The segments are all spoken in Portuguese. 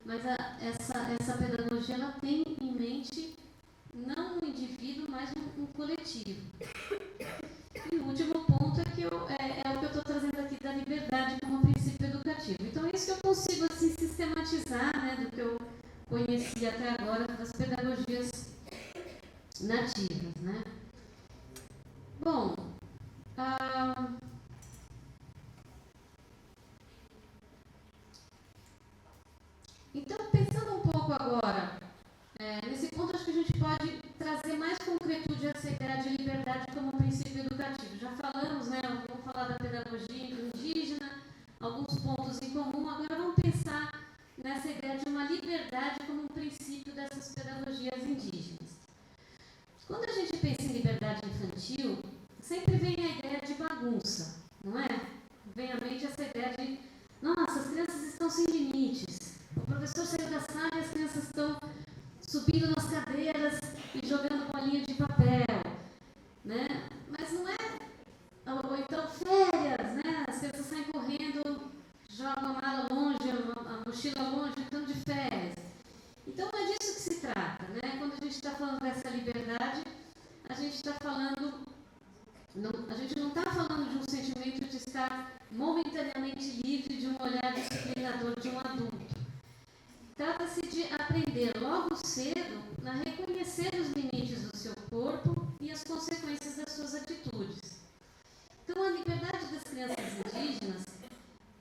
mas essa pedagogia ela tem em mente não um indivíduo, mas um coletivo. E o último ponto é o que eu estou trazendo aqui da liberdade como princípio educativo. Então, é isso que eu consigo assim, sistematizar, né, do que eu conheci até agora das pedagogias nativas, né? Bom, então, pensando um pouco agora, nesse ponto acho que a gente pode trazer mais concretude a essa ideia de liberdade como princípio educativo. Já falamos, né, vamos falar da pedagogia indígena, alguns pontos em comum, agora vamos pensar nessa ideia de uma liberdade como um princípio dessas pedagogias indígenas. Quando a gente pensa em liberdade infantil, sempre vem a ideia de bagunça, não é? Vem à mente essa ideia de, nossa, as crianças estão sem limites. O professor saiu da sala e as crianças estão subindo nas cadeiras e jogando bolinha de papel, né? Mas não é... Ou então férias, né? As crianças saem correndo, jogam a mala longe, a mochila longe, estão de férias. Então não é disso que se trata, né? Quando a gente está falando dessa liberdade, a gente está falando... a gente não está falando de um sentimento de estar momentaneamente livre de um olhar disciplinador de um adulto. Trata-se de aprender logo cedo a reconhecer os limites do seu corpo e as consequências das suas atitudes. Então, a liberdade das crianças indígenas,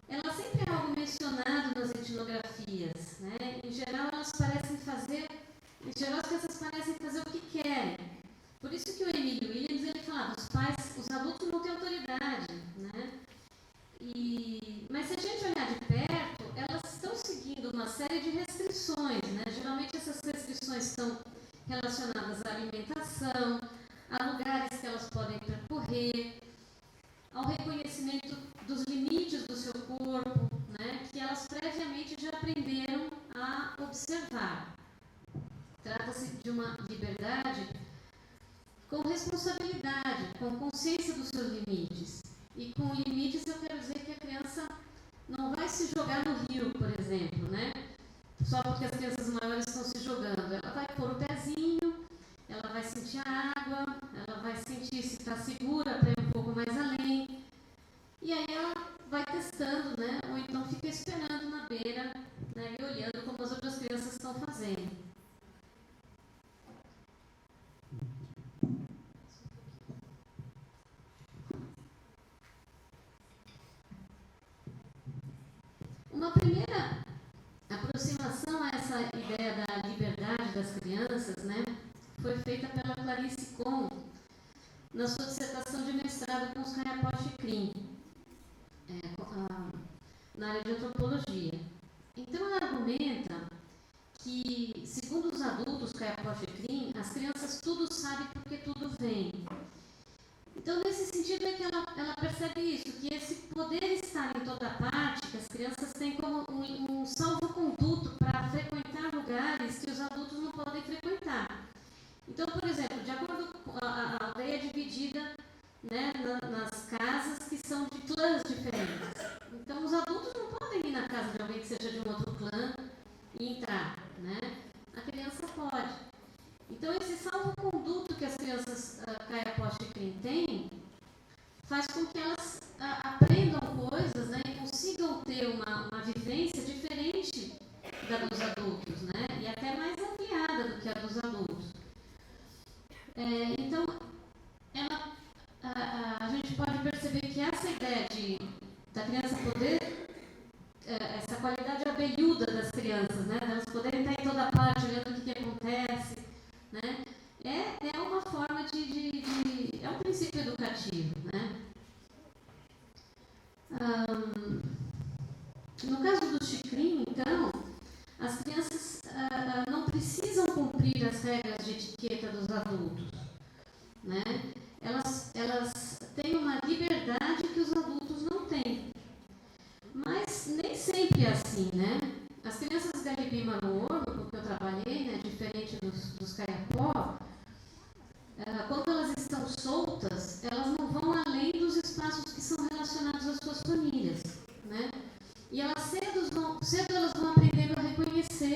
ela sempre é algo mencionado nas etnografias, né? Em geral, as crianças parecem fazer o que querem. Por isso que o Emílio Williams, ele falava, os adultos não têm autoridade, né? Mas se a gente olhar de perto, elas estão seguindo uma série de restrições, né? Geralmente essas restrições estão relacionadas à alimentação, a lugares que elas podem percorrer, ao reconhecimento dos limites do seu corpo, né? Que elas previamente já aprenderam a observar. Trata-se de uma liberdade com responsabilidade, com consciência dos seus limites. E com limites eu quero dizer que a criança não vai se jogar no rio, por exemplo, né? Só porque as crianças maiores estão se jogando. Ela vai pôr o pezinho, ela vai sentir a água, ela vai sentir se está segura para ir um pouco mais além. E aí ela vai testando, né? Ou então fica esperando na beira, né? E olhando como as outras crianças estão fazendo. Uma primeira aproximação a essa ideia da liberdade das crianças, né, foi feita pela Clarice Kohn na sua dissertação de mestrado com os Kayaposh e Krim, na área de antropologia. Então ela argumenta que, segundo os adultos Kayaposh e Krim, as crianças tudo sabem porque tudo vem. Então, nesse sentido é que ela percebe isso, que esse poder estar em toda parte, que as crianças têm como um salvo-conduto para frequentar lugares que os adultos não podem frequentar. Então, por exemplo, de acordo com a aldeia é dividida, né, nas casas que são de clãs diferentes. Então, os adultos não podem ir na casa de alguém que seja de um outro clã e entrar, né? A criança pode. Então, esse salvo-conduto que as crianças Kayaposh e Krim têm faz com que elas aprendam coisas, né, e consigam ter uma vivência diferente da dos adultos, né, e até mais ampliada do que a dos adultos. Então, a gente pode perceber que essa ideia da criança poder, essa qualidade abelhuda das crianças, né, elas poderem estar em toda parte, olhando o que acontece, né? É uma forma é um princípio educativo, né? No caso do Xikrin, então, as crianças não precisam cumprir as regras de etiqueta dos adultos, né? Elas têm uma liberdade que os adultos não têm. Mas nem sempre é assim, né? As crianças Garibima no Ouro, com que eu trabalhei, né, diferente dos Kayapó, quando elas estão soltas, elas não vão além dos espaços que são relacionados às suas famílias, né? E elas cedo elas vão aprendendo a reconhecer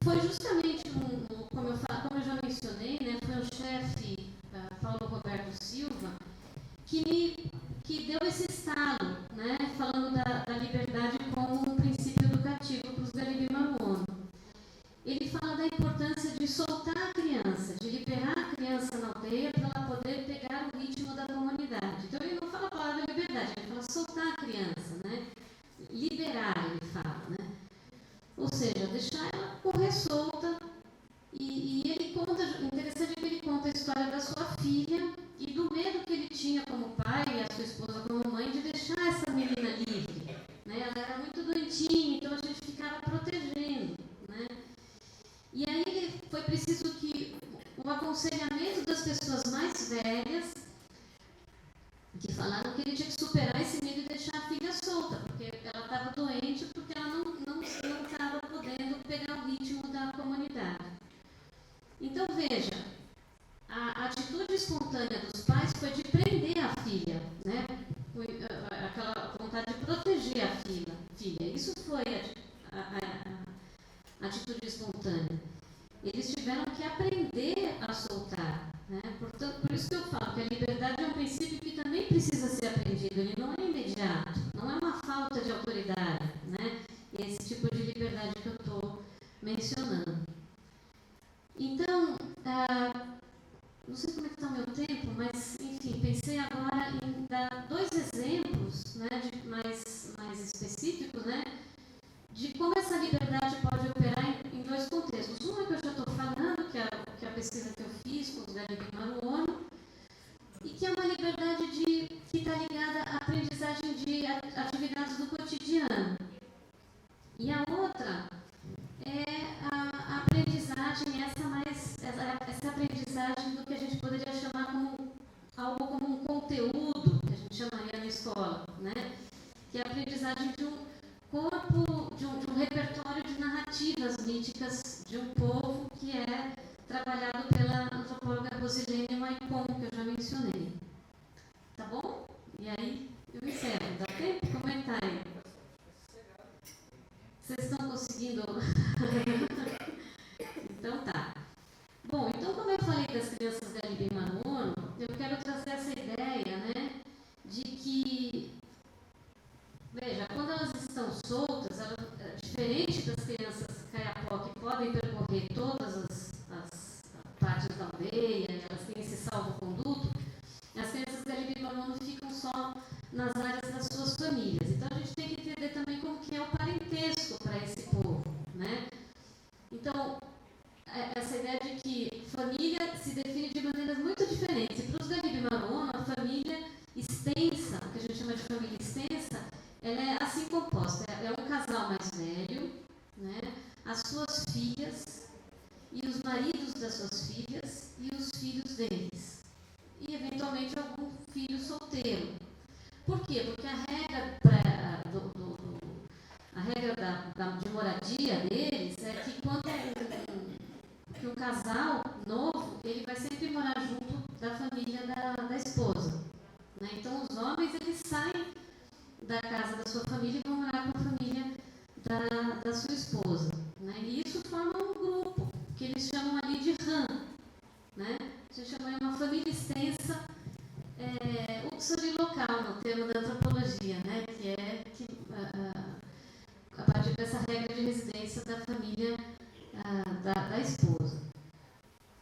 Foi justamente como eu já mencionei, né, foi o chefe Paulo Roberto Silva que deu esse estalo, né, falando da liberdade como um princípio educativo para os Galibi Maruono. Ele fala da importância de soltar a criança, de liberar a criança na aldeia para ela poder pegar o ritmo da comunidade. Então ele não fala a palavra liberdade, ele fala soltar a criança, né? Liberar, ele fala, né? Ou seja, deixar ela correr solta. E ele conta, interessante que ele conta a história da sua filha e do medo que ele tinha como pai e a sua esposa como mãe de deixar essa menina livre, né? Ela era muito doentinha, então a gente ficava protegendo, né? E aí foi preciso que o aconselhamento das pessoas mais velhas, que falaram que ele tinha que superar esse medo e deixar a filha solta, porque ela estava doente, porque ela não estava podendo pegar o ritmo da comunidade. Então veja, a atitude espontânea dos pais foi de prender a filha, né? Foi aquela vontade de proteger a filha. Isso foi a atitude espontânea. Eles tiveram que aprender a soltar, né? Portanto, por isso que eu falo que a liberdade é um princípio que também precisa ser aprendido. Ele não é imediato, não é uma falta de autoridade, né? Esse tipo de liberdade que eu estou mencionando. Então, não sei como é que está o meu tempo, mas, enfim, pensei agora em dar 2 exemplos, né, mais específicos, né, de como essa liberdade pode operar em 2 contextos. Um é que eu já estou falando, que é a pesquisa que eu fiz com os Galibi Maruono, e que é uma liberdade que está ligada à aprendizagem de atividades do cotidiano. E a outra é a aprendizagem, essa aprendizagem do que a gente poderia chamar como algo como um conteúdo, que a gente chamaria na escola, né? Que é a aprendizagem de um corpo, de um repertório de narrativas míticas de um povo que é trabalhado pela antropóloga Rosilene Maicon, que eu já mencionei. Tá bom? E aí eu encerro. Dá tempo? Como é que tá aí? Vocês estão conseguindo? Então tá. Bom, então como eu falei das crianças Galibi Maruono, eu quero trazer essa ideia, né, de que, veja, quando elas estão soltas, diferente das crianças Kayapó, que podem percorrer todas as partes da aldeia, elas têm esse salvo-conduto, as crianças Galibi Maruono ficam só nas áreas das suas famílias. Então a gente tem que entender também como que é o parentesco para esse povo, né? Então, essa ideia de que família se define de maneiras muito diferentes. E para os Galibi Maruono, a família extensa, que a gente chama de família extensa, ela é assim composta. É um casal mais velho, né? As suas filhas e os maridos das suas filhas e os filhos deles. E, eventualmente, algum filho solteiro. Por quê? Porque a regra de moradia deles é que quando que um casal novo, ele vai sempre morar junto da família da esposa, né? Então, os homens, eles saem da casa da sua família e vão morar com a família da sua esposa, né? E isso forma um grupo, que eles chamam ali de rã, né? A gente chama de uma família extensa, local, no termo da antropologia, né? Que é a partir dessa regra de residência da família da esposa.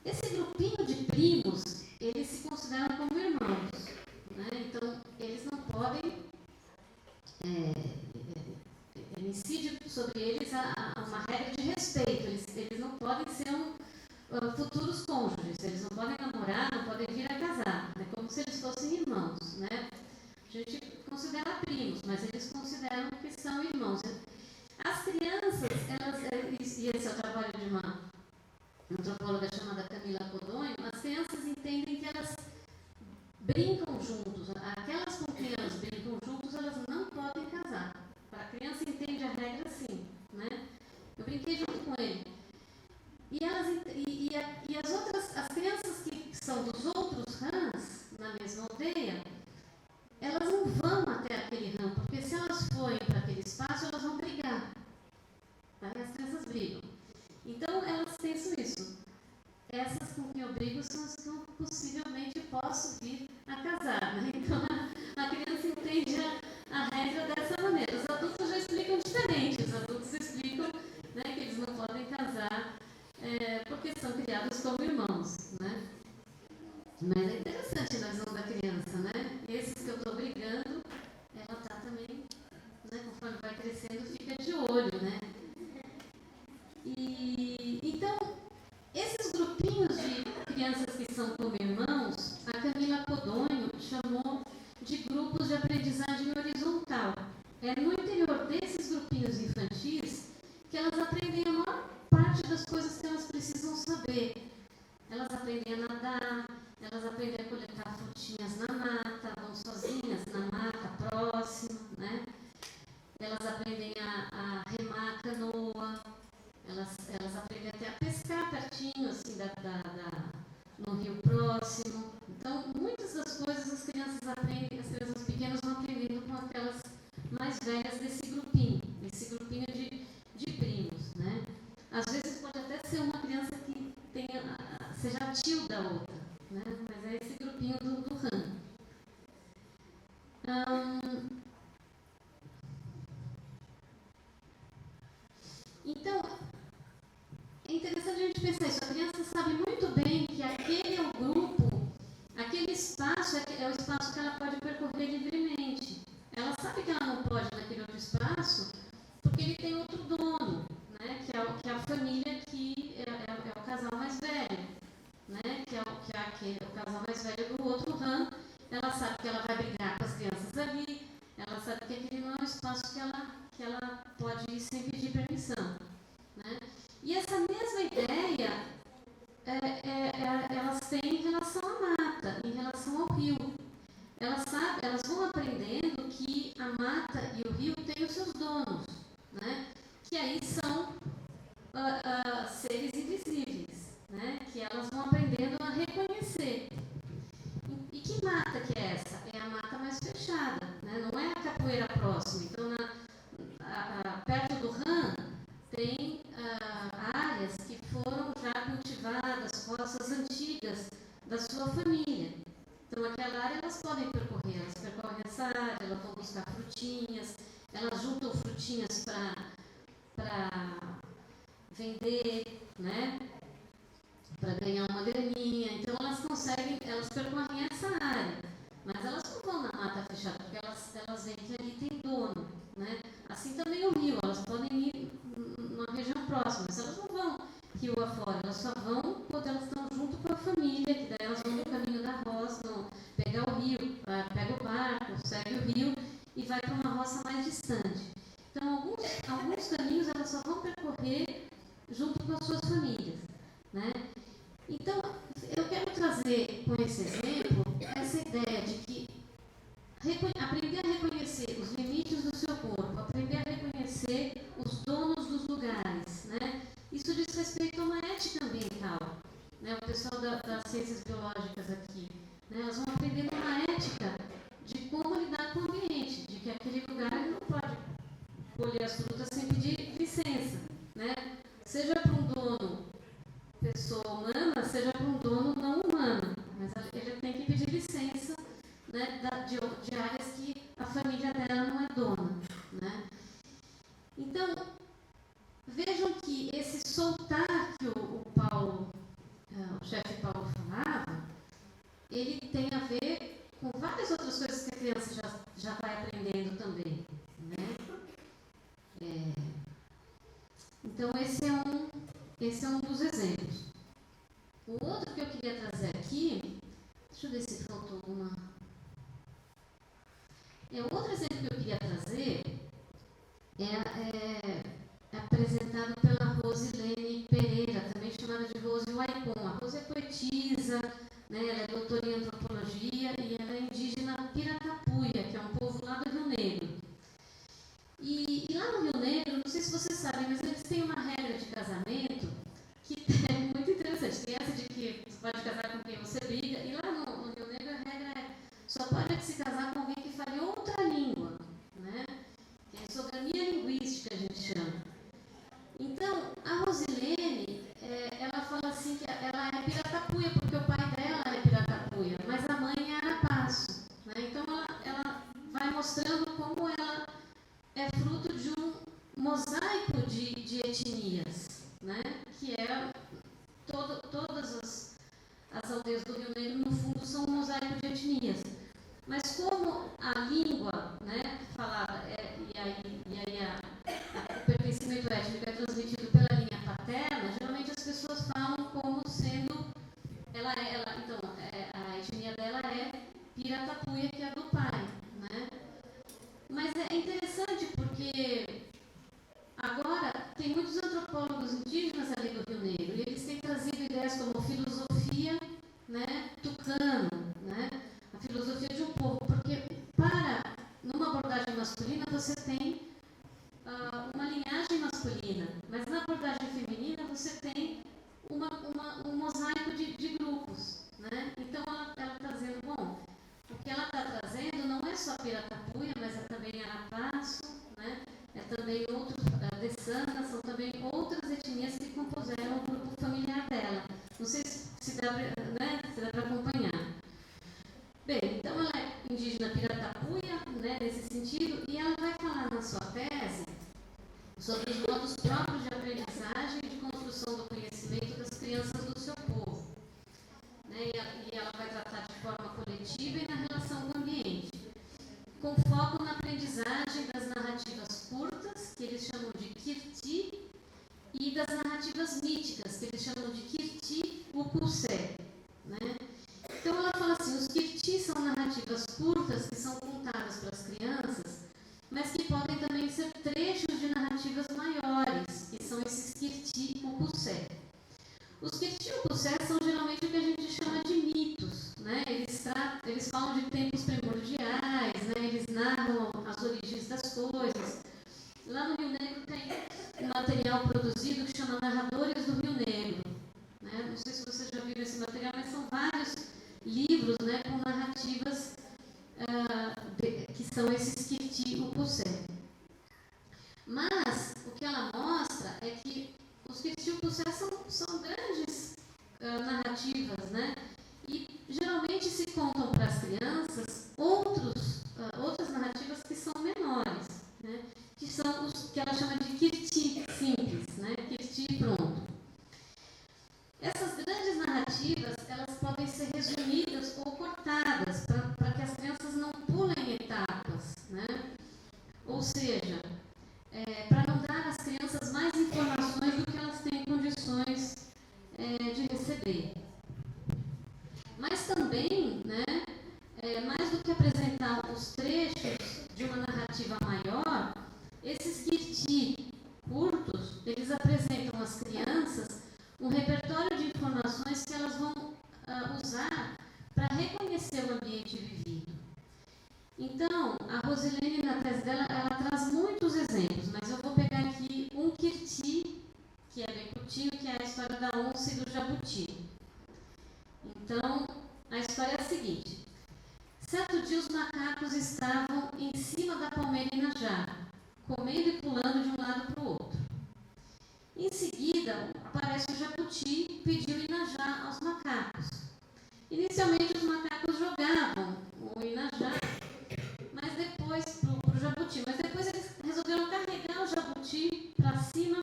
Esse grupinho de primos, eles se consideram como irmãos, né? Então, eles não podem, incide sobre eles uma regra de respeito, eles não podem ser futuros cônjuges, eles não podem namorar, não podem vir a casar, é como se eles fossem irmãos, né? A gente considera primos, mas eles consideram que são irmãos. As crianças, e esse é o trabalho de uma antropóloga chamada Camila Codonho, as crianças entendem que elas brincam juntos, aquelas com quem elas brincam juntos, elas não podem casar. A criança entende a regra assim, né? Eu brinquei junto com ele. E as crianças que são dos outros rãs, na mesma aldeia, elas não vão até aquele rã, porque se elas forem para aquele espaço, elas vão brigar. da outra, né? Mas é esse grupinho do Han. Então, é interessante a gente pensar isso. A criança sabe muito bem que aquele é o grupo, aquele espaço é o espaço que ela pode percorrer livremente. Ela sabe que ela não pode naquele outro espaço porque ele tem outro dono, né? Que é a família que é o casal mais velho, né? Que é o casal mais velho do outro ramo. Ela sabe que ela vai brigar com as crianças ali, ela sabe que aquele não é um espaço que ela pode ir sem pedir permissão, né? E essa mesma ideia elas têm em relação à mata, em relação ao rio. Elas vão aprendendo que a mata e o rio têm os seus donos, né? Que aí são seres invisíveis, né? Que elas vão aprendendo a reconhecer. E que mata que é essa? É a mata mais fechada, né? Não é a capoeira próxima. Então, perto do RAM, tem áreas que foram já cultivadas, roças antigas da sua família. Então, aquela área elas podem percorrer. Elas percorrem essa área, elas vão buscar frutinhas, elas juntam frutinhas para vender, né? Para ganhar uma graninha. Então, elas percorrem essa área. Mas elas não vão na mata fechada, porque elas veem que ali tem dono, né? Assim também o rio, elas podem ir numa região próxima, mas elas não vão rio afora, elas só vão quando elas estão junto com a família, que daí elas vão no caminho da roça, pegar o rio, pega o barco, segue o rio e vai para uma roça mais distante. Então, alguns caminhos elas só vão percorrer junto com as suas famílias, né? Então, eu quero trazer com esse exemplo essa ideia de que aprender a reconhecer os limites do seu corpo, aprender a reconhecer os donos dos lugares, né? Isso diz respeito a uma ética ambiental, né? O pessoal das ciências biológicas aqui, né? Elas vão aprendendo uma ética de como lidar com o ambiente, de que aquele lugar ele não pode colher as frutas sem pedir licença, né? Seja para um dono pessoa humana, seja para um dono não humano, mas ele tem que pedir licença, né, de áreas que a família dela não é dona, né? Então, vejam que esse soltar que o chefe Paulo falava, ele tem a ver com várias outras coisas que a criança já vai aprendendo também, né? Então, esse é um dos exemplos. O outro que eu queria trazer aqui, deixa eu ver se faltou alguma. O outro exemplo que eu queria trazer é apresentado pela Rosilene Pereira, também chamada de Rose Waipon. A Rose é poetisa, né, ela é doutora em antropologia e ela é indígena Piratapuia, que é um povo lá do Rio Negro. E lá no Rio Negro, não sei se vocês sabem, mas eles têm uma regra de casamento que é muito interessante. Tem essa de que você pode casar com quem você briga, e lá no Rio Negro a regra é só pode se casar com alguém que fale outra língua, né? Que é exogamia linguística, a gente chama. Então, a Rosilene, ela fala assim que ela é Piratapuia, porque o pai dela é Piratapuia, mas a mãe é Arapaço, né? Então, ela vai mostrando como ela é fruto de um mosaico de etnias, né? Que todas as aldeias do Rio Negro, no fundo, são um mosaico de etnias. Mas como a língua, né, falada, e aí o pertencimento étnico é transmitido pela linha paterna, geralmente as pessoas falam como sendo, então, a etnia dela é Piratapuia, que é a do pai, né? Mas é interessante porque agora tem muitos antropólogos indígenas ali do Rio Negro e eles têm trazido ideias como filosofia, né, tucano, né, a filosofia de um povo, porque numa abordagem masculina você tem uma linhagem masculina, mas na narrativas míticas, que eles chamam de Kirti Upusé, né? Então ela fala assim, os Kirti são narrativas curtas que são contadas para as crianças, mas que podem também ser trechos de narrativas maiores, que são esses Kirti Upusé. Os Kirti Upusé são geralmente o que a gente chama de mitos, né? Eles falam de tempos primordiais, né? Eles narram as origens das coisas. Lá no Rio Negro tem um material produzido que chama Narradores do Rio Negro, né? Não sei se vocês já viram esse material, mas são vários livros, né, com narrativas que são esses Kirti Upusé. Mas o que ela mostra é que os Kirti Upusé são grandes narrativas, né? E geralmente se contam para as crianças outras narrativas que são menores, né? Que são os que ela chama de Kirti simples, né? Kirti pronto. Essas grandes narrativas, elas podem ser resumidas ou cortadas para que as crianças não pulem etapas, né? Ou seja, para não dar às crianças mais informações do que elas têm condições de receber. Mas também, né, mais do que apresentar os trechos de uma narrativa maior, esses Kirti curtos, eles apresentam às crianças um repertório de informações que elas vão usar para reconhecer o ambiente vivido. Então, a Rosilene, na tese dela, ela traz muitos exemplos, mas eu vou pegar aqui um Kirti, que é bem curtinho, que é a história da onça e do jabuti. Então, a história é a seguinte. Certo dia, os macacos estavam em cima da palmeira Inajá, comendo e pulando de um lado para o outro. Em seguida, aparece o jabuti e pediu Inajá aos macacos. Inicialmente, os macacos jogavam o Inajá, mas depois para o jabuti. Mas depois eles resolveram carregar o jabuti para cima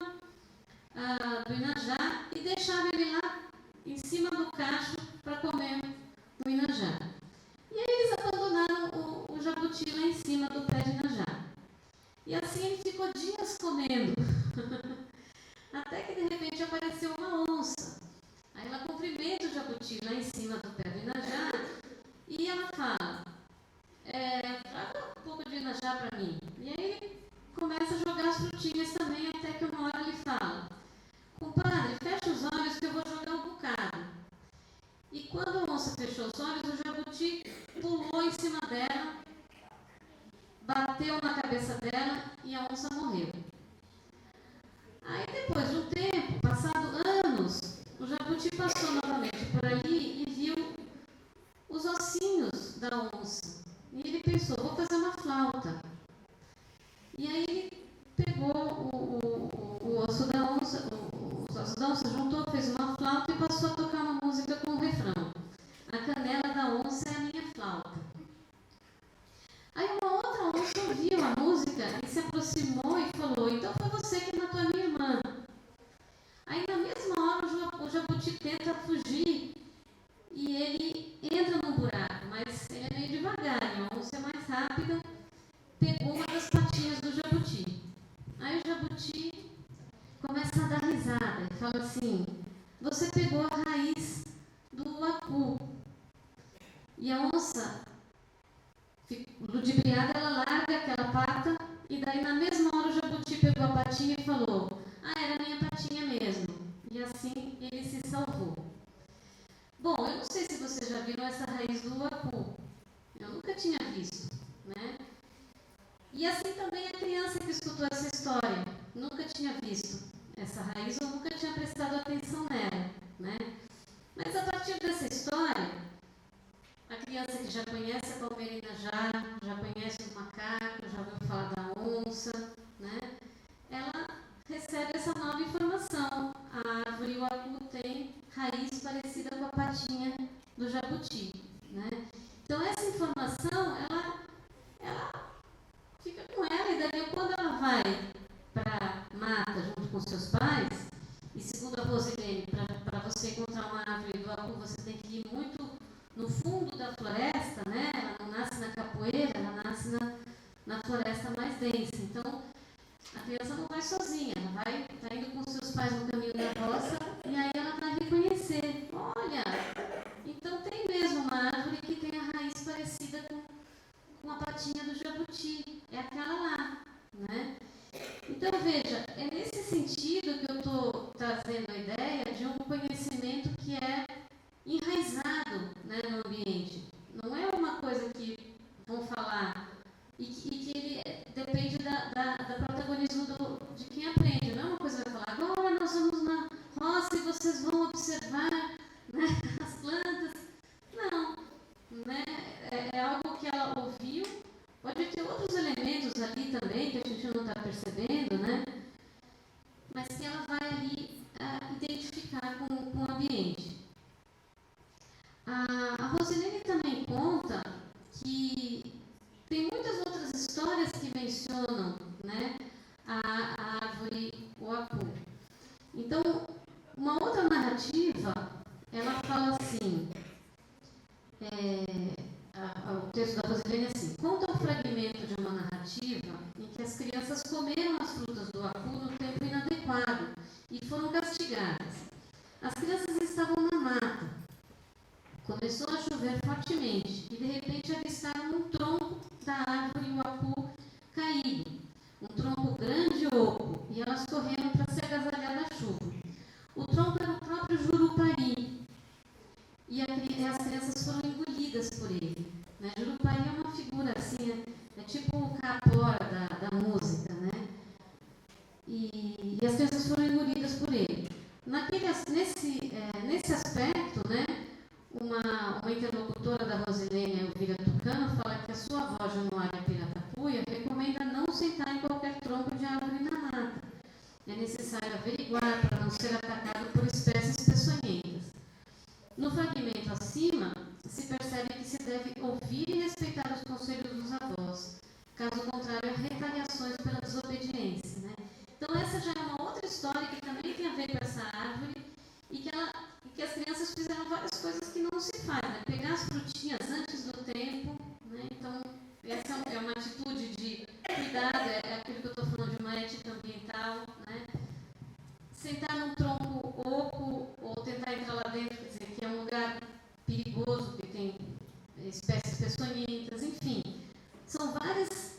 do Inajá e deixaram ele lá em cima do cacho para comer o Inajá. E aí eles abandonaram o jabuti lá em cima do pé de Inajá. E assim ele ficou dias comendo. Até que de repente apareceu uma onça. Aí ela cumprimenta o jabuti lá em cima do pé do Inajá e ela fala, traga um pouco de Inajá para mim. E aí ele começa a jogar as frutinhas também, até que uma hora ele fala, compadre, fecha os olhos que eu vou jogar um bocado. E quando a onça fechou os olhos, o jabuti pulou em cima dela, bateu na cabeça dela e a onça morreu. Aí depois de um tempo, passado anos, o jabuti passou novamente por ali e viu os ossinhos da onça. E ele pensou, vou fazer uma flauta. E aí ele pegou o osso da onça, os ossos da onça, juntou, fez uma flauta e passou a tocar uma música com o refrão. A canela da onça é a minha flauta. Aí uma outra onça ouviu a música e se aproximou e falou, então foi você que matou a minha irmã. Aí na mesma hora o jabuti tenta fugir e ele entra num buraco, mas ele é meio devagar, e a onça é mais rápida, pegou uma das patinhas do jabuti. Aí o jabuti começa a dar risada e fala assim, você pegou a raiz do uacu. E a onça, ludibriada, ela larga aquela pata e daí na mesma hora o jabuti pegou a patinha e falou, era minha patinha mesmo. E assim ele se salvou. Bom, eu não sei se vocês já viram essa raiz do uacu. Eu nunca tinha visto, né? E assim também a criança que escutou essa história nunca tinha visto essa raiz ou nunca tinha prestado atenção nela, né? Mas a partir dessa história, a criança que já conhece a palmeira Inajá, já conhece os macacos, já ouviu falar da onça, né? Ela recebe essa nova informação. A árvore uacu tem raiz parecida com a patinha do jabuti, né? Então essa informação, ela fica com ela e daí quando ela vai para mata junto com seus pais, e segundo a Rosilene, para você encontrar uma árvore do uacu, você tem que ir muito no fundo da floresta, né? Ela não nasce na capoeira, ela nasce na floresta mais densa. Então, a criança não vai sozinha, ela vai indo com seus pais no caminho da roça sentido que eu estou trazendo a ideia de um conhecimento que é enraizado, né, no ambiente. Não é uma coisa que vão falar e que ele depende da protagonismo de quem aprende. Não é uma coisa que vai falar, agora nós vamos na roça e vocês vão observar, né, as plantas. Não. Né? É algo que ela ouviu. Pode ter outros elementos ali também que a gente não está percebendo, né? Mas que ela vai ali identificar com o ambiente. A Rosilene também conta que tem muitas outras histórias que mencionam, né, a árvore Uapu. Então, uma outra narrativa, ela fala assim, o texto da Rosilene é assim: conta um fragmento de uma narrativa em que as crianças comeram as frutas do Uapu no tempo inadequado e foram castigadas. As crianças estavam na mata. Começou a chover fortemente e de repente avistaram um tronco da árvore Uapu caído, um tronco grande e oco, e elas correram para se agasalhar da chuva. O tronco era o próprio Jurupari e as crianças foram engolidas por ele. Né? Jurupari é uma figura assim, é tipo o capora da música, né? E as crianças foram engolidas por ele. Nesse aspecto, né? Uma interlocutora da Rosilene, Elvira Tucano, fala que a sua avó, Januária Piratapuia, recomenda não sentar em qualquer tronco de árvore na mata. É necessário averiguar para não ser atacado por espécies peçonhentas. No fragmento acima, se percebe que se deve ouvir e respeitar os conselhos dos avós. Caso contrário, há retaliações pela desobediência. Né? Então, essa já é uma outra história que também tem a ver com essa árvore e que as crianças fizeram várias coisas que não se faz, né? Pegar as frutinhas antes do tempo, né? Então, essa é uma atitude de cuidado, é aquilo que eu estou falando de uma ética ambiental, né? Sentar num tronco oco ou tentar entrar lá dentro, quer dizer, que é um lugar perigoso, que tem espécies peçonhentas, enfim. São vários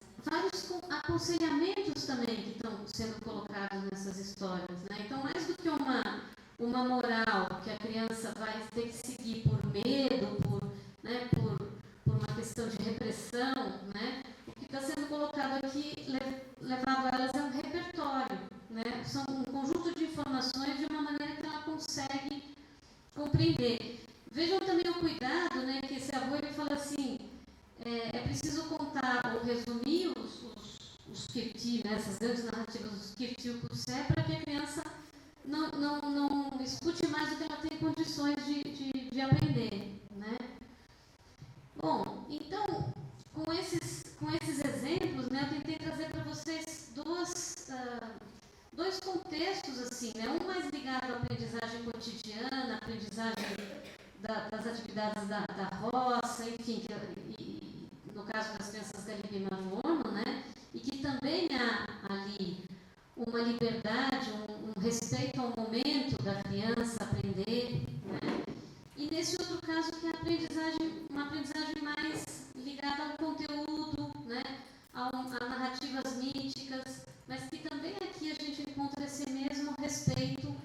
aconselhamentos também que estão sendo colocados nessas histórias, né? Então, mais do que uma moral que a criança vai ter que seguir por medo, por uma questão de repressão, né? O que está sendo colocado aqui, levado a elas, é um repertório, né? São um conjunto de informações de uma maneira que ela consegue compreender. Vejam também o cuidado, né, que esse avô ele fala assim, é preciso contar ou resumir os kirti, né, essas grandes narrativas dos kirti e o kursé, para que a criança não escute mais do que ela tem condições de aprender, né? Bom, então, com esses exemplos, né, eu tentei trazer para vocês dois contextos, assim, né? Um mais ligado à aprendizagem cotidiana, aprendizagem das atividades da roça, enfim, e no caso das crianças da Libimaruono, né? E que também há ali uma liberdade, um respeito ao momento da criança aprender, né? E nesse outro caso que é uma aprendizagem mais ligada ao conteúdo, né? A narrativas míticas, mas que também aqui a gente encontra esse mesmo respeito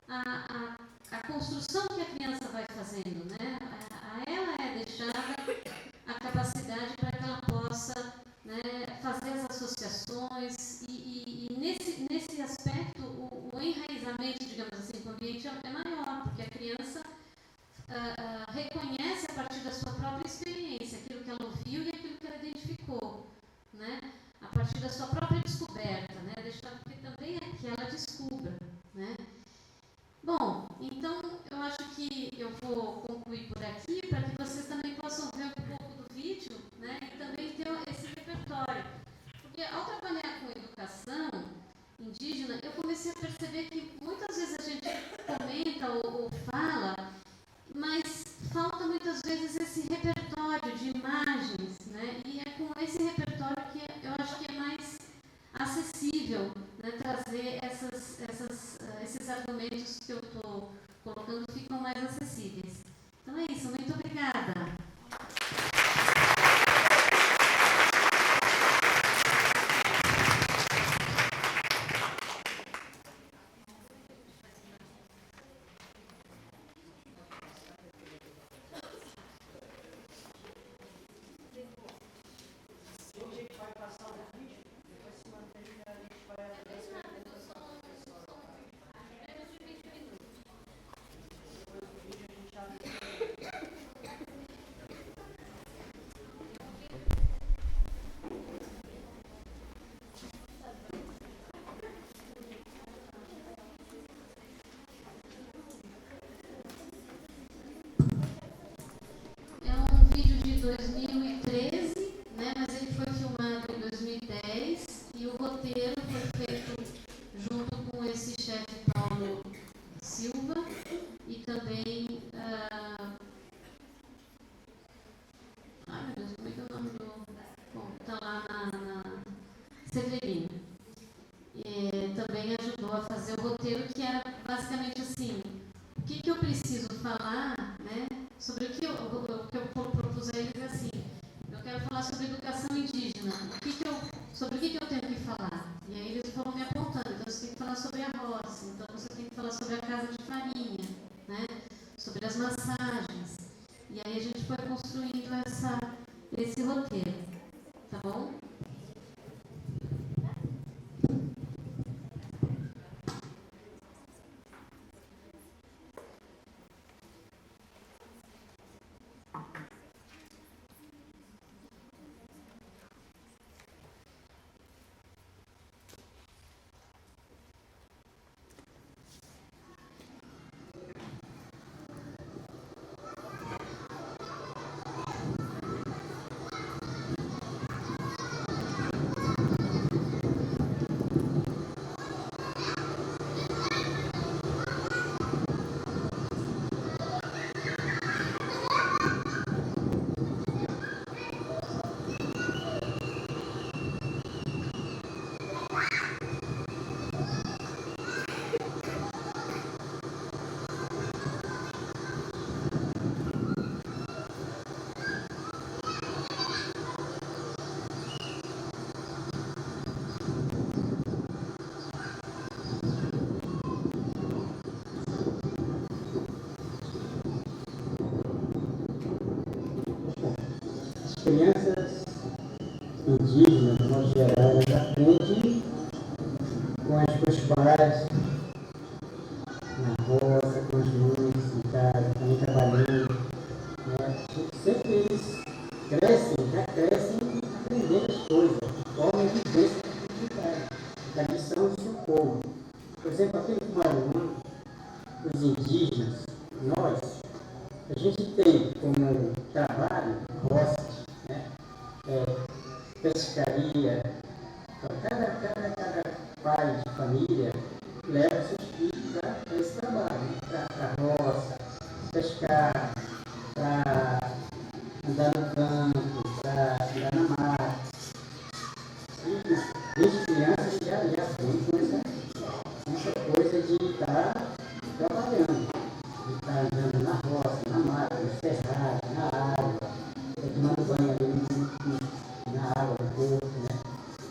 à construção que a criança vai fazendo, né? A ela é deixada a capacidade para que ela possa, né, fazer as associações e nesse aspecto o enraizamento, digamos assim, com o ambiente é maior, porque a criança reconhece a partir da sua própria experiência aquilo que ela ouviu e aquilo que ela identificou, né? A partir da sua própria descoberta, né? Deixar que também é que ela descubra, né? Bom, então eu acho que eu vou concluir por aqui para que vocês também possam ver um pouco do vídeo, né? E também ter esse repertório. Porque ao trabalhar com educação indígena, eu comecei a perceber que muitas vezes a gente comenta ou fala, mas falta muitas vezes esse repertório de imagens, né? E é com esse repertório que eu acho que é mais acessível, né? Trazer esses argumentos que eu estou colocando ficam mais acessíveis. Então é isso, muito obrigada. fazer o roteiro, que era basicamente assim: o que eu preciso falar, né? Sobre o que eu propus a eles é assim: eu quero falar sobre educação indígena. Sobre o que eu tenho que falar? E aí eles foram me apontando. Então você tem que falar sobre a roça, então você tem que falar sobre a casa de farinha, né? Sobre as massagens. E aí a gente foi construindo esse roteiro, tá bom? Crianças indígenas, de modo geral, elas aprendem com os pais, na roça, com os mães, em casa, também trabalhando. Né? Sempre eles já crescem aprendendo as coisas, de forma de vivência da comunidade, da missão do seu povo. Por exemplo, aqui no Maranhão, os indígenas, nós, a gente tem como trabalho roças, né? Pescaria. Então, cada pai de família leva seus filhos para esse trabalho, para a roça, pescar, para andar no campo, para andar na mata. E desde criança já vem com essa coisa de estar trabalhando, de estar andando na roça, na mata, no cerrado, na água, tomando banho ali na água do corpo, né?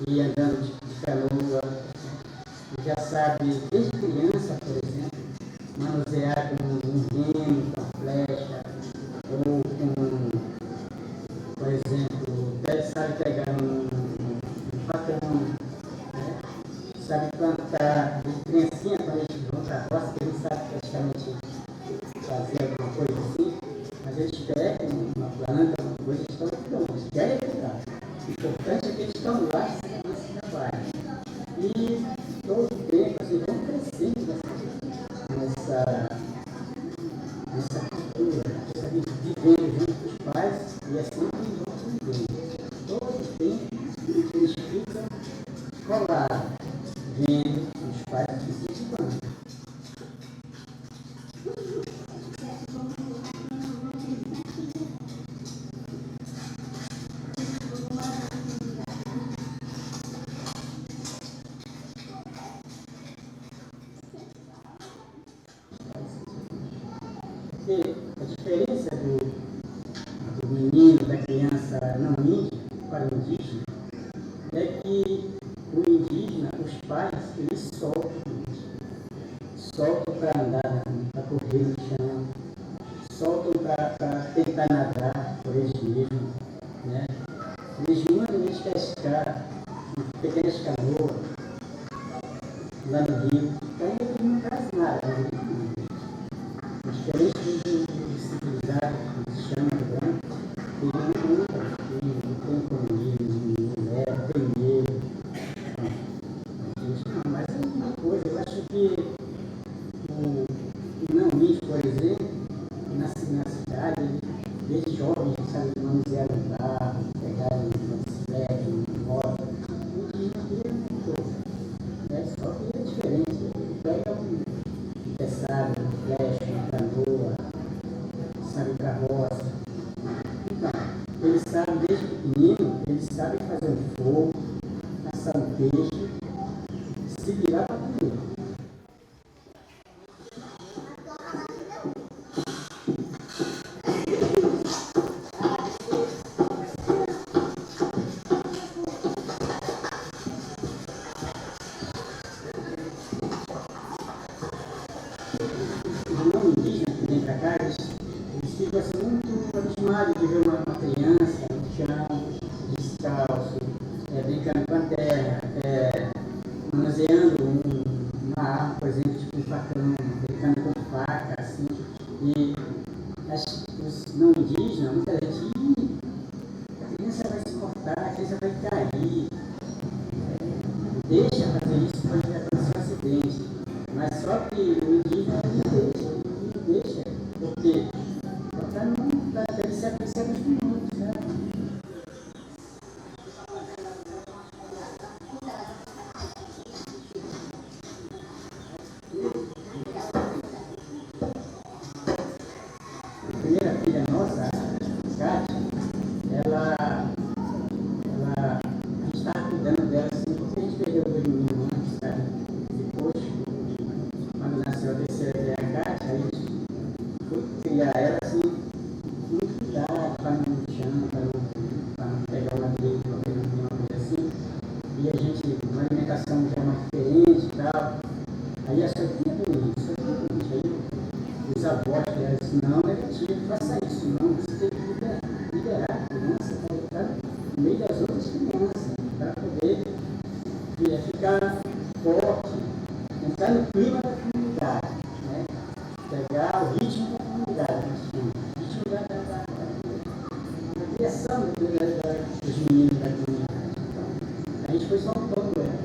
E andando de canoa. Já sabe, desde criança, por exemplo, manusear com um remo, com a flecha, ou com, por exemplo, sabe pegar um facão, né? Sabe plantar, de criancinha, quando a gente vão para a roça, que a gente sabe praticamente fazer alguma coisa assim, mas eles pegam uma planta, uma coisa, eles estão prontos, eles querem pegar. O importante é que eles estão lá nesse trabalho. E todo o tempo, assim, vão crescendo nessa cultura, vivendo junto com os pais, e assim eles vão vivendo. Todo o tempo eles ficam colados, vendo os pais participando. Porque a diferença do menino, da criança não índia para o indígena, é que o indígena, os pais, eles soltam para andar, para correr no chão, soltam para tentar nadar por eles mesmos, né? Eles mandam eles pescar em pequenas canoas lá no rio, então eles não fazem nada, né? Diferente do civilizado, que se chama de branco, ele não tem comunismo, não tem medo. Mas é uma coisa, eu acho que o não índio, por exemplo, os não indígenas que vêm para cá, eles ficam assim, muito abismados de ver uma criança no chão, descalço, brincando com a terra, manuseando uma arma, por exemplo, tipo um facão, brincando com faca, assim. E os não indígenas, muita gente, a criança vai se cortar, a criança vai cair, deixa fazer isso, pode acontecer um acidente. Mas só que o indígena ele deixa, porque para não dar ele se acostumando, sabe? A primeira filha nossa, Kátia, a gente estava cuidando dela assim, porque a gente perdeu dois meninos antes, sabe? Depois, quando nasceu a terceira, que é a Kátia, a gente foi criar ela assim, muito cuidado, para não chão, para não pegar uma dele, uma coisa assim. E a gente, uma alimentação já mais diferente e tal. Aí a Sofia doente. Aí os avós falaram assim, não, negativo, faça isso, não, você tem que liberar a criança para estar no meio das outras crianças, para poder ficar forte, entrar no clima da comunidade, né? Pegar o ritmo da comunidade, o ritmo da criação dos meninos da comunidade. Então, a gente foi soltando ela.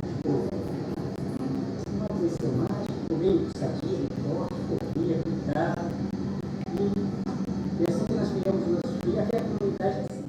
Uma cresceu mais, ficou bem iniciativa, forte, corria, gritava. E assim que nós criamos o nosso filho, até a comunidade é assim.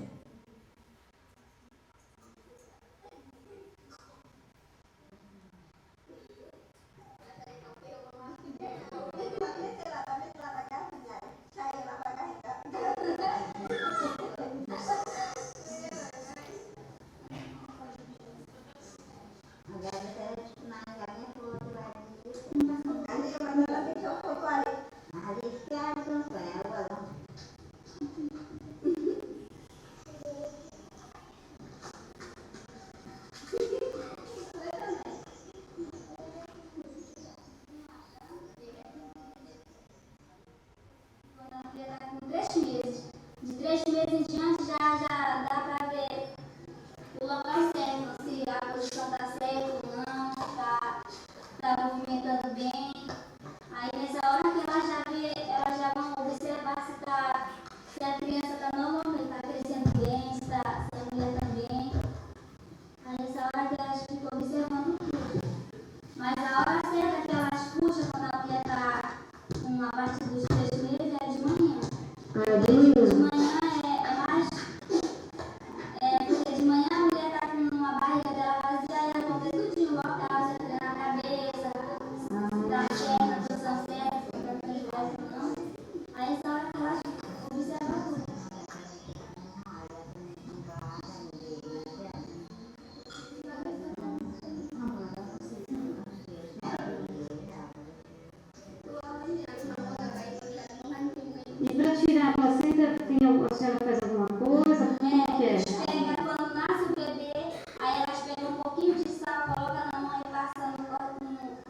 De 3 meses em diante já dá para ver o local certo, se a posição está certa ou não, se está movimentando bem. Aí nessa hora que elas já vão observar se a criança está normalmente, está crescendo bem, se a mulher também. Aí nessa hora que elas ficam observando tudo. Mas a hora certa que elas puxam quando a mulher está a partir dos 3 meses é de manhã. De manhã é mais. Porque de manhã a mulher está com uma barriga dela vazia e ela vai ver tudinho, o local, se treina a cabeça, se dá certo, a posição certa, se está tudo certo ou não. Aí essa hora que elas observam tudo. E para tirar a placenta, a senhora faz alguma coisa? Como que é? Quando nasce o bebê, aí elas pegam um pouquinho de sal, colocam na mão e passam no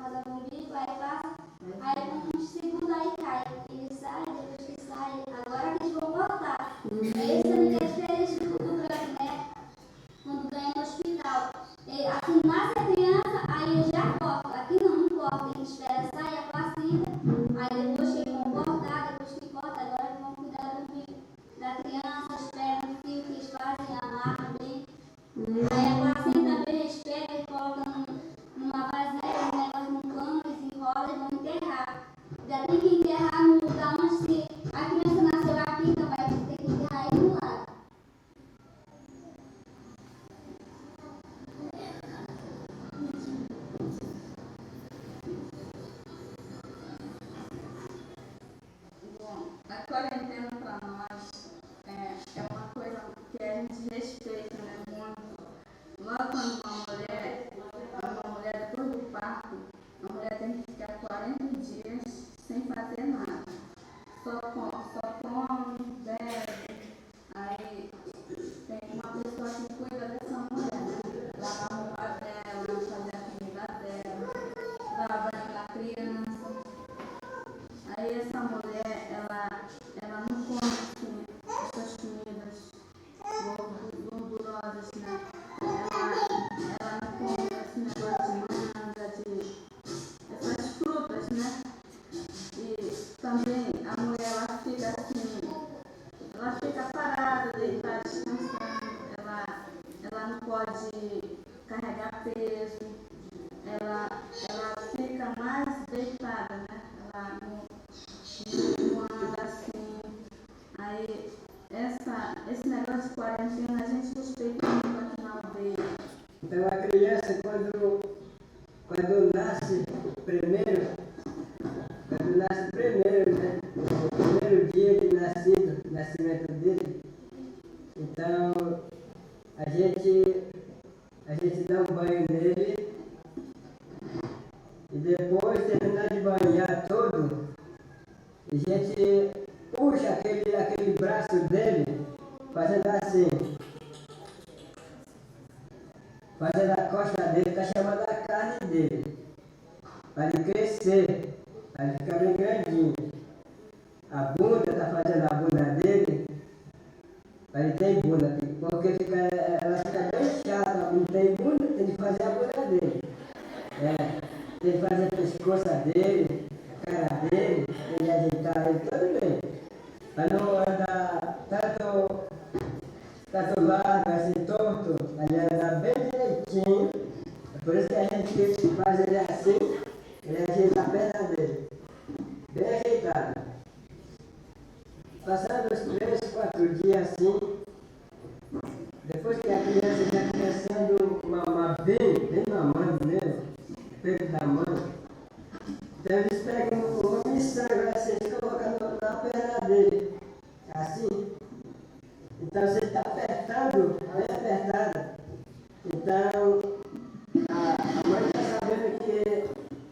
roda umbigo, aí passa, aí com uns segundos aí cai. E sai, depois que sai, agora que eles vão cortar. Esse também é diferente do branco, né? Quando ganha no hospital. Aqui nasce a criança, aí já corta. Aqui não corta, a gente espera sair a placenta, aí depois que vão cortar, depois que corta, agora vão cuidar do umbigo da criança, espera no fio que eles fazem, amarram bem. Aí a placenta bem, eles pegam e colocam numa vasilha, um negócio no pano, eles enrolam e vão enterrar. Já tem que enterrar no lugar onde se a criança nasceu aqui, então vai ter que enterrar aí no lado. A quarentena para nós é uma coisa que a gente respeita, né, muito. Logo quando uma mulher depois do parto, a mulher tem que ficar 40 dias sem fazer nada. Só come, bebe. Aí tem uma pessoa que cuida dessa mulher, né? Lavar a roupa dela, fazer a comida dela, lavar a banho da criança. puxa aquele braço dele, fazendo assim, fazendo a costa dele, está chamando a carne dele, para ele crescer, para ele ficar bem grandinho. A bunda, está fazendo a bunda dele, para ele ter bunda, porque ela fica bem chata, não tem bunda, tem que fazer a bunda dele. Tem que fazer a pescoça dele, a cara dele, tem que ajeitar ele todo bem. Para não andar tanto largo, assim, torto, ele anda bem direitinho. É por isso que a gente faz ele assim, ele ajeita a perna dele, bem ajeitado. Passando uns 3, 4 dias assim, depois que a criança já começando a mamar bem mamando mesmo, peito da mãe, então eles pegam uma miçanga assim, e colocam na perna dele, assim. Então você está apertando, bem apertada. Então a mãe está sabendo que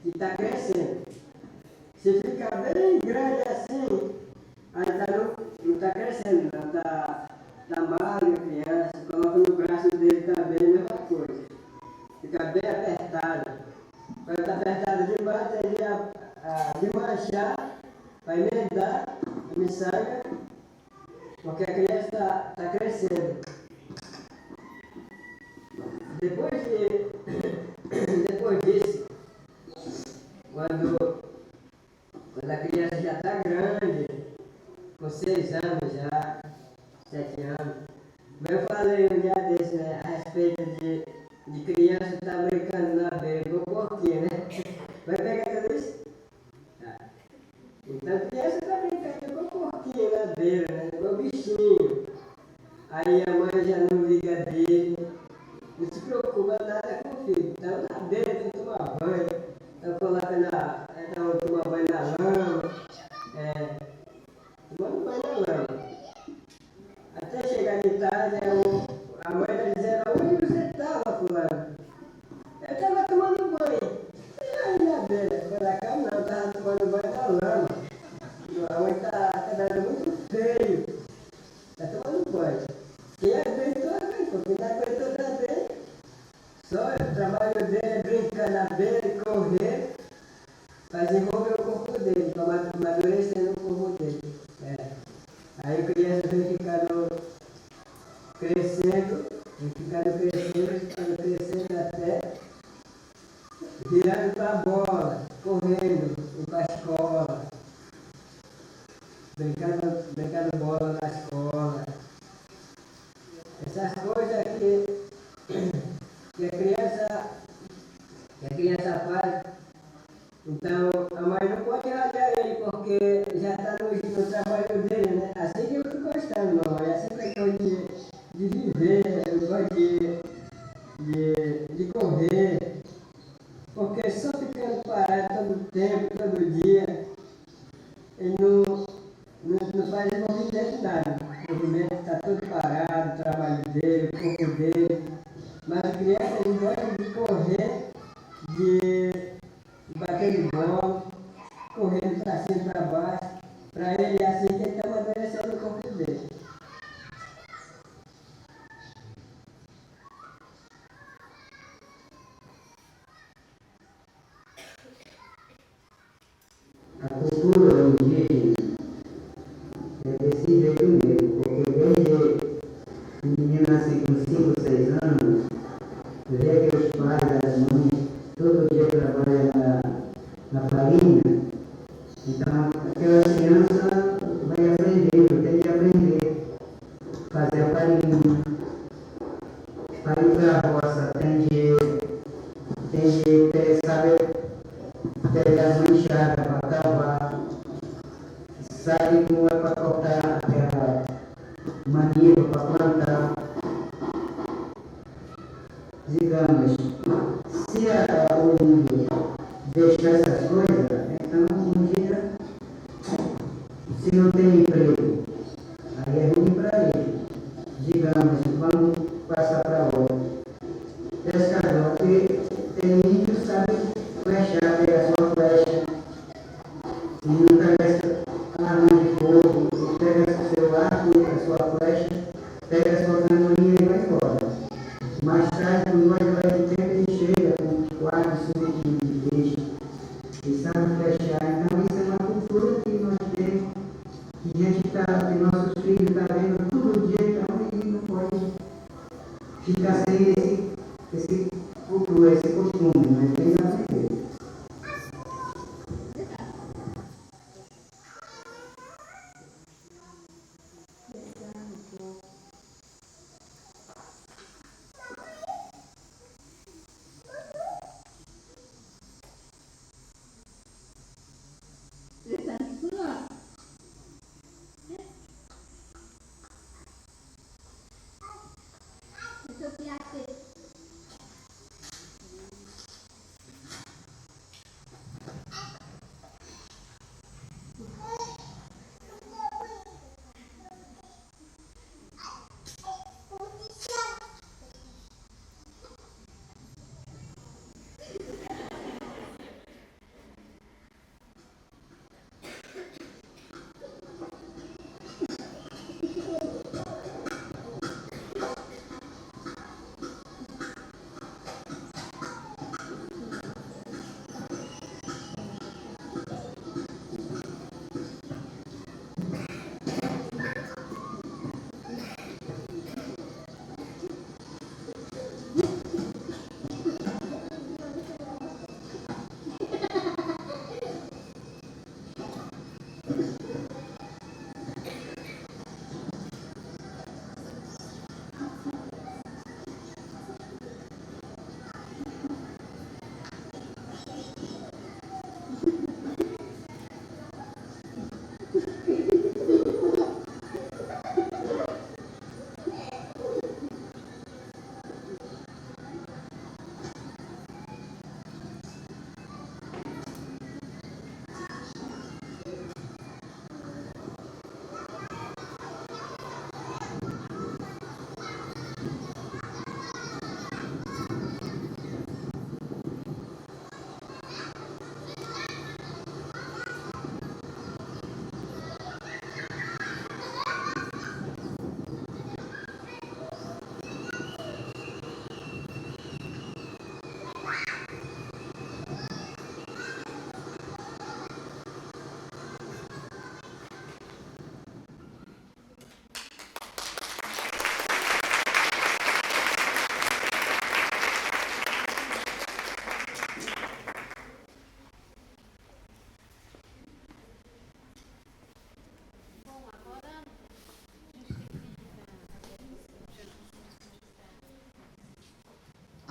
está crescendo. Se ficar bem grande assim, ainda não está crescendo, não está magra a criança, coloca no braço dele também, a mesma coisa. Fica bem apertada. Quando está apertada demais, tem de manchar, vai emendar a miçanga, porque a criança está crescendo. Depois disso, quando a criança já está grande, com 6 anos já, 7 anos, mas eu falei um dia desse, né, a respeito de criança estar brincando na beira, igual porquinho, né? Vai pegar tudo isso? Tá. Então a criança está brincando igual porquinho na beira, né? Igual bichinho. Aí a mãe já não liga dele, não se preocupa nada com o filho. Então na beira tem que tomar banho, então coloca toma banho na lama, tomando banho na lama. Até chegar de tarde, a mãe está dizendo, onde você estava, fulano? Eu estava tomando banho. E aí na beira, pela cama não, estava tomando banho na lama. A mãe está dando muito feio. Está tomando banho. Quem aguentou, aguentou. Quem não aguentou também, só o trabalho dele é brincar na beira e correr, para desenvolver o corpo dele, para amadurecer o corpo dele. Aí a criança vem ficando crescendo até virando para a bola, correndo, ir para a escola, brincando bola na escola. Essas coisas que a criança faz. Então a mãe não pode olhar ele porque já está no trabalho dele, né? Assim que eu estou gostando, não. É assim que eu gosto de viver, eu gosto de correr. Porque só ficando parado todo tempo, todo dia, ele não faz movimento nada. O movimento está todo parado, o trabalho dele, o corpo dele. Mas a criança ele gosta de correr, de bater de bola, correndo para cima e para baixo. Para ele é assim que ele está amadurecendo o corpo dele. A cultura indígena é desse jeito mesmo, porque desde o menino nascer com 5, 6 anos, vê que os pais, as mães, todo dia trabalham na farinha, então aquela criança vai aprender, tem que aprender a fazer a farinha. Para ir para a roça, tem de saber pegar as manchadas para cavar, sabe como é para cortar aquela maniva para plantar. Digamos, se o índio deixar essas coisas, então um dia, se não tem emprego, aí é ruim para ele. Digamos, vamos passar para outro. Pescador, porque tem índio que sabe flechar, pegar sua flecha, e não carrega arma de fogo,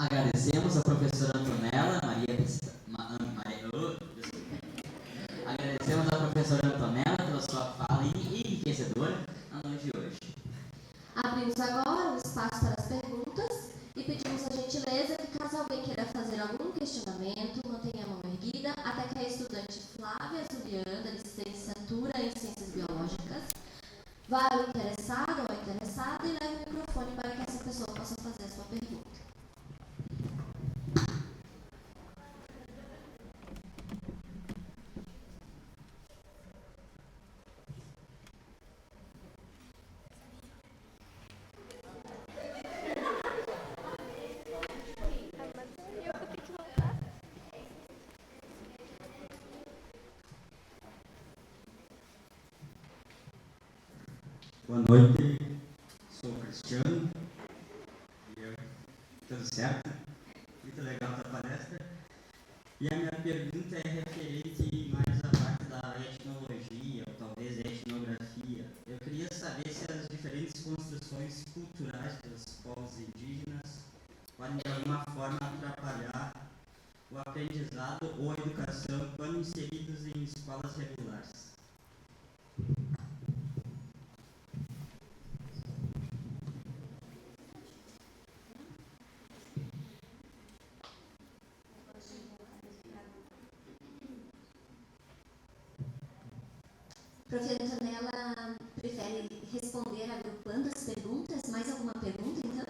Agradecemos a professora Antonella Agradecemos a professora Antonella pela sua fala enriquecedora na noite de hoje. Abrimos agora o espaço para as perguntas e pedimos a gentileza que, caso alguém queira fazer algum questionamento, mantenha a mão erguida até que a estudante Flávia Zuliana, da licenciatura em Ciências Biológicas, vá ao interessado ou à interessada e leve o microfone para que essa pessoa possa fazer a sua pergunta. Boa noite, sou o Cristiano, tudo certo? Muito legal a palestra. E a minha pergunta é referente mais à parte da etnologia, ou talvez etnografia. Eu queria saber se as diferentes construções culturais dos povos indígenas podem de alguma forma atrapalhar o aprendizado ou a educação quando inseridos em escolas regulares. Prof. Antonella prefere responder agrupando as perguntas? Mais alguma pergunta, então?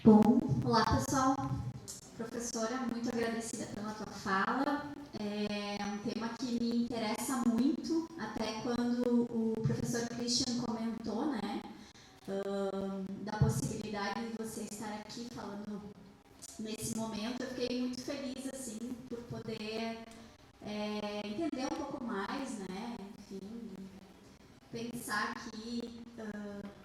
Bom, olá pessoal. Professora, muito agradecida pela tua fala. É um tema que me interessa muito, até quando o professor Christian comentou, né? Da possibilidade de você estar aqui falando nesse momento, eu fiquei muito feliz assim por poder entender um pouco mais, né? Enfim, pensar aqui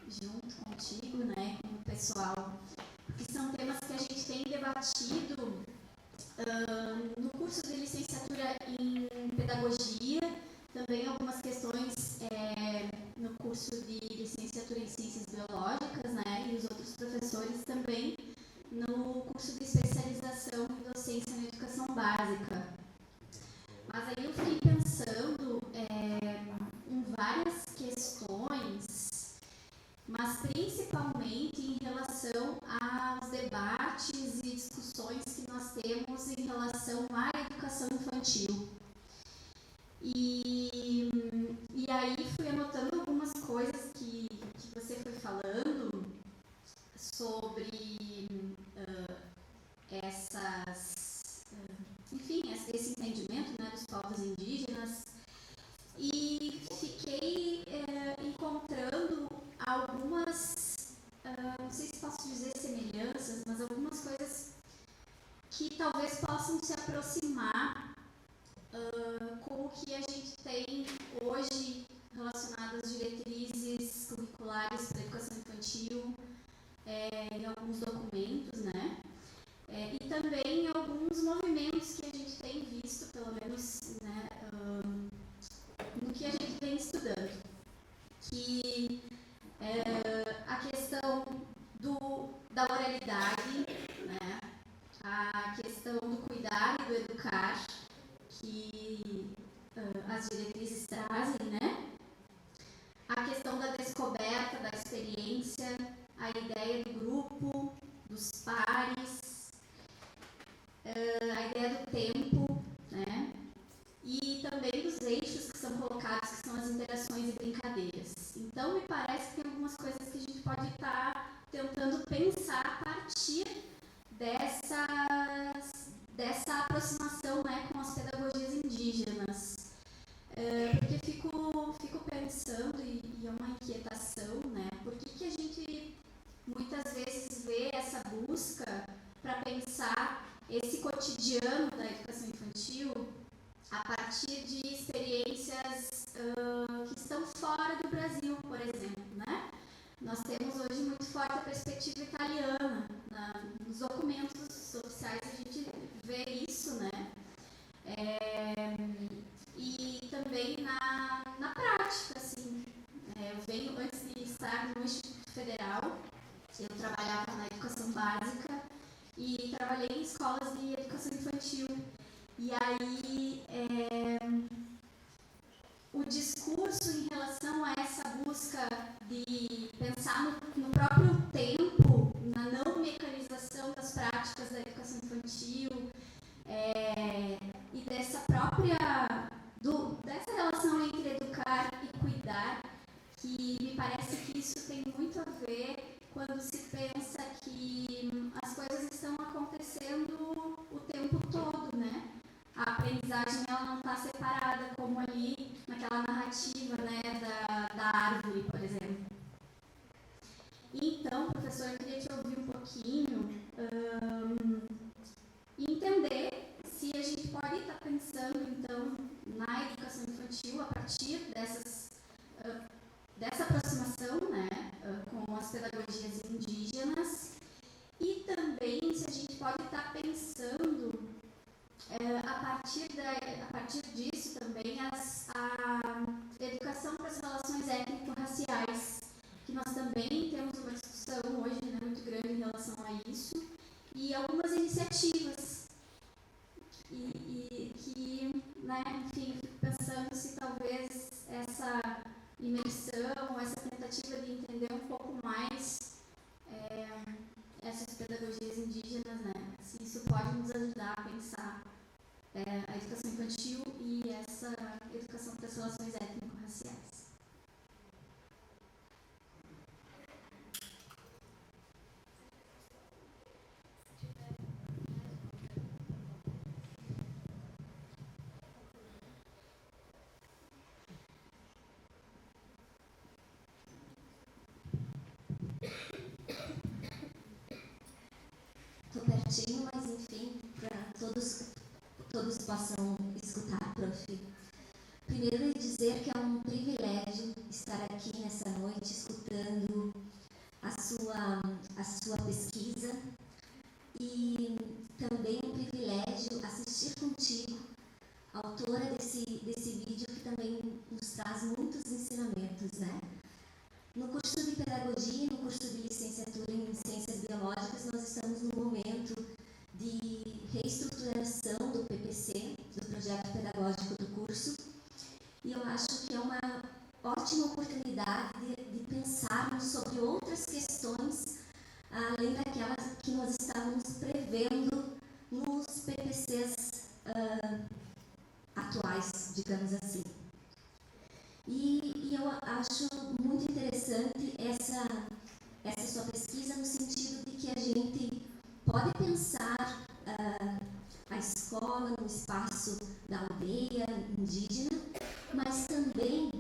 junto contigo, né? Com o pessoal, porque são temas que a gente tem debatido no curso de licenciatura em pedagogia, também algumas questões no curso de licenciatura em ciências biológicas, né, e os outros professores também no curso de especialização em docência na educação básica. Mas aí eu fiquei pensando em várias questões, mas principalmente em relação aos debates e discussões que nós temos em relação à educação infantil. E aí fui anotando algumas coisas que você foi falando sobre esse entendimento, né, dos povos indígenas, e fiquei encontrando algumas, não sei se posso dizer semelhanças, mas algumas coisas que talvez possam se aproximar com o que a gente tem hoje relacionado às diretrizes curriculares para a educação infantil em alguns documentos, né? E também em alguns movimentos que a gente tem visto, pelo menos, né, no que a gente vem estudando, que a questão da oralidade, né, a questão do cuidar e do educar, que as diretrizes trazem, né? A questão da descoberta, da experiência, a ideia do grupo, dos pares, a ideia do tempo, né? E também dos eixos que são colocados, que são as interações e brincadeiras. Então, me parece que tem algumas coisas que a gente pode estar tentando pensar a partir dessa aproximação, né, com as pedagogias indígenas. Porque fico pensando, e é uma inquietação, né, por que a gente muitas vezes vê essa busca para pensar esse cotidiano da educação infantil a partir de experiências que estão fora do Brasil, por exemplo, né? Nós temos hoje muito forte a perspectiva italiana. Nos documentos oficiais a gente vê isso, né? estar no Instituto Federal. Eu trabalhava na educação básica e trabalhei em escolas de educação infantil. E aí, o discurso em relação a essa busca de pensar no próprio tempo, na não mecanização das práticas da educação infantil, e dessa relação entre educar e cuidar, que me parece que isso tem muito a ver quando se pensa que as coisas estão acontecendo o tempo todo, né? A aprendizagem ela não está separada, como ali naquela narrativa, né, da árvore, por exemplo. Então, professor, eu queria te ouvir um pouquinho e entender se a gente pode estar pensando, então, na educação infantil a partir dessa aproximação, né, com as pedagogias indígenas, e também se a gente pode estar pensando a partir disso também a educação para as relações étnico-raciais, que nós também temos uma discussão hoje, né, muito grande em relação a isso, e algumas iniciativas e que, né, enfim, fico pensando se talvez essa imersão, essa tentativa de entender um pouco mais essas pedagogias indígenas, né, se isso pode nos ajudar a pensar a educação infantil e essa educação para as relações étnico-raciais. Estou pertinho, mas enfim, para todos possam escutar, prof. Primeiro, dizer que é um privilégio estar aqui nessa noite escutando a sua pesquisa, e também um privilégio assistir contigo, autora desse vídeo que também nos traz muitos ensinamentos, né? No curso de Pedagogia e no curso de Licenciatura em Ciências Biológicas, nós estamos no momento de reestruturação do PPC, do projeto pedagógico do curso, e eu acho que é uma ótima oportunidade de pensarmos sobre outras questões, além daquelas que nós estávamos prevendo nos PPCs atuais, digamos assim. E eu acho muito interessante essa sua pesquisa, no sentido de que a gente pode pensar a escola no espaço da aldeia indígena, mas também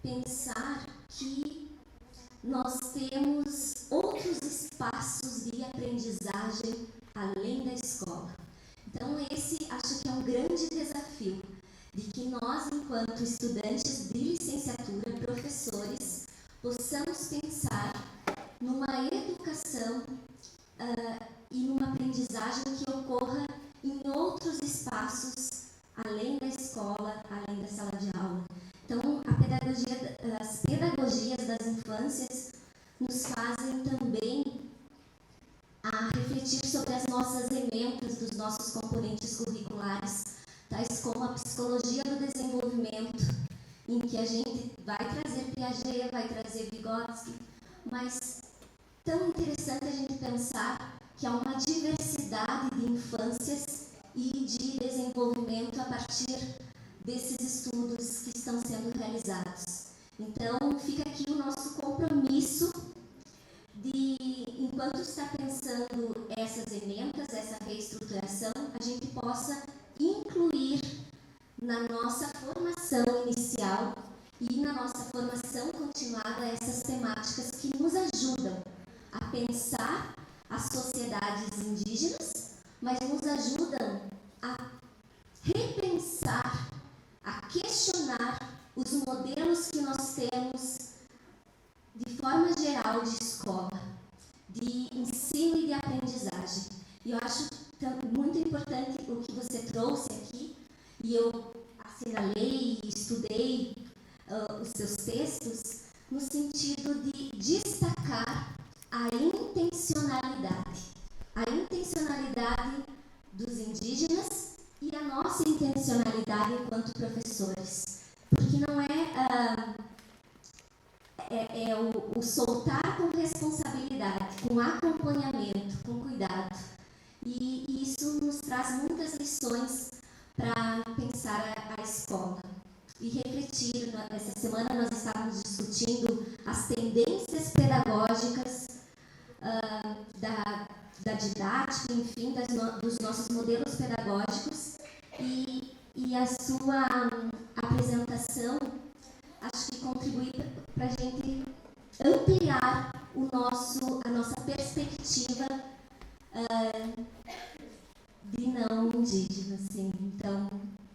pensar que nós temos outros espaços de aprendizagem além da escola. Então, esse acho que é um grande desafio, de que nós, enquanto estudantes de licenciatura, professores, possamos pensar numa educação e numa aprendizagem que ocorra em outros espaços, além da escola, além da sala de aula. Então, as pedagogias das infâncias nos fazem também a refletir sobre as nossas ementas dos nossos componentes curriculares, tais como a psicologia do desenvolvimento, em que a gente vai trazer Piaget, vai trazer Vygotsky, mas tão interessante a gente pensar que há uma diversidade de infâncias e de desenvolvimento a partir desses estudos que estão sendo realizados. Então, fica aqui o nosso compromisso de, enquanto está pensando essas emendas, essa reestruturação, a gente possa incluir na nossa formação inicial e na nossa formação continuada essas temáticas que nos ajudam a pensar as sociedades indígenas, mas nos ajudam a repensar, a questionar os modelos que nós temos de forma geral de escola, de ensino e de aprendizagem. E eu acho muito importante o que você trouxe aqui, e eu assinalei e estudei os seus textos, no sentido de o soltar com responsabilidade, com acompanhamento, com cuidado. E isso nos traz muitas lições para pensar a escola e refletir. Essa semana nós estávamos discutindo as tendências pedagógicas da didática, enfim, dos nossos modelos pedagógicos, e a sua apresentação acho que contribui para a gente ampliar a nossa perspectiva de não indígena, assim. Então,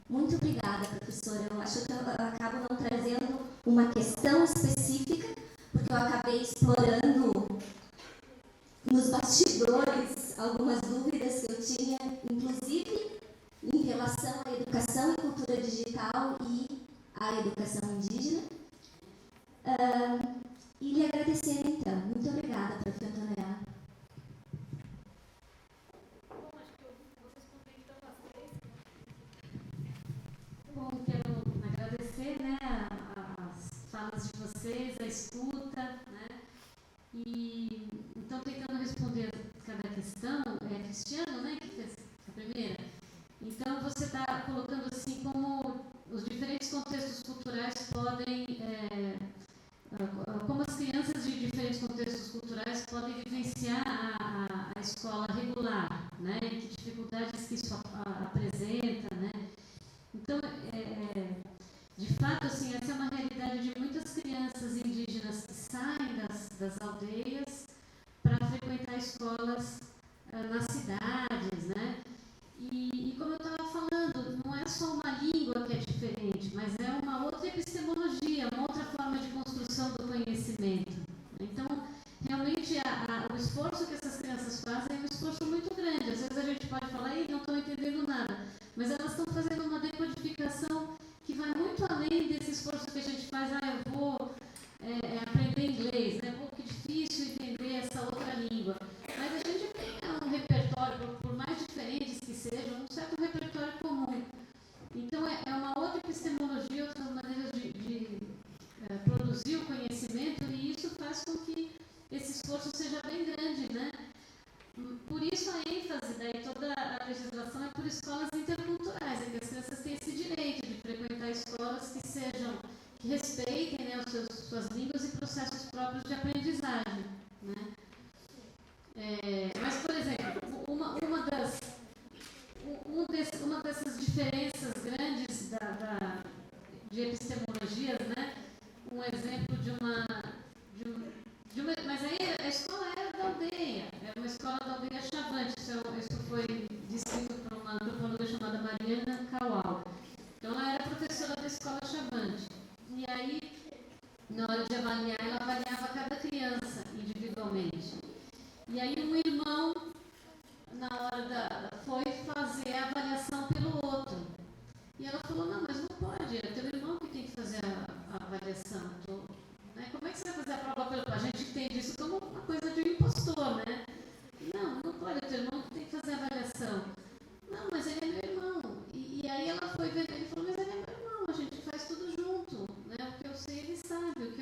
muito obrigada, professora. Eu acho que eu acabo não trazendo uma questão específica, porque eu acabei explorando nos bastidores algumas dúvidas que eu tinha, inclusive em relação à educação e cultura digital e à educação indígena. E lhe agradecer, então. Muito obrigada, professora Antonella. Bom, quero agradecer, né, as falas de vocês, a escuta, né, e então tentando responder cada questão, Cristiano, né, que fez a primeira. Então você está colocando assim como os diferentes contextos culturais podem, como as crianças de diferentes contextos culturais podem vivenciar a escola regular, né, e que dificuldades que isso apresenta, né. Então, de fato, assim, essa é uma realidade de muitas crianças indígenas que saem das aldeias para frequentar escolas nas cidades, né? E como eu estava falando, não é só uma língua que é diferente, mas é uma outra epistemologia, uma outra forma de construção do conhecimento. Então, realmente, o esforço que essas crianças fazem é um esforço muito grande. Às vezes a gente pode falar, não estou entendendo nada, mas elas estão fazendo uma decodificação que vai muito além desse esforço que a gente faz. Eu vou aprender inglês, né? Pô, que difícil entender essa outra língua. Mas a gente tem um repertório, por mais diferentes que sejam, um certo repertório comum. Então, é uma outra epistemologia, outras maneiras de produzir o conhecimento, e isso faz com que esse esforço seja bem grande, né? Por isso a ênfase, daí toda a legislação é por escolas interculturais, que as crianças têm esse direito de frequentar escolas que respeitem, né, suas línguas e processos próprios de aprendizagem, né? Mas, por exemplo, uma dessas diferenças grandes de epistemologias, né? Um exemplo mas aí a escola era da aldeia, era uma escola da aldeia Chavante. Isso foi descrito por uma antropóloga chamada Mariana Kawal. Então ela era professora da escola Chavante. E aí, na hora de avaliar, ela avaliava cada criança individualmente. E aí um irmão, na hora foi fazer a avaliação pelo outro. E ela falou, não, mas não pode, é teu irmão que tem que fazer a avaliação. Como é que você vai fazer a prova pelo outro? A gente entende isso como uma coisa de um impostor, né? Não pode, é teu irmão que tem que fazer a avaliação. Não, mas ele é meu irmão. E aí ela foi ver ele e falou, mas ele é meu irmão, a gente faz tudo junto, né? O que eu sei, ele sabe.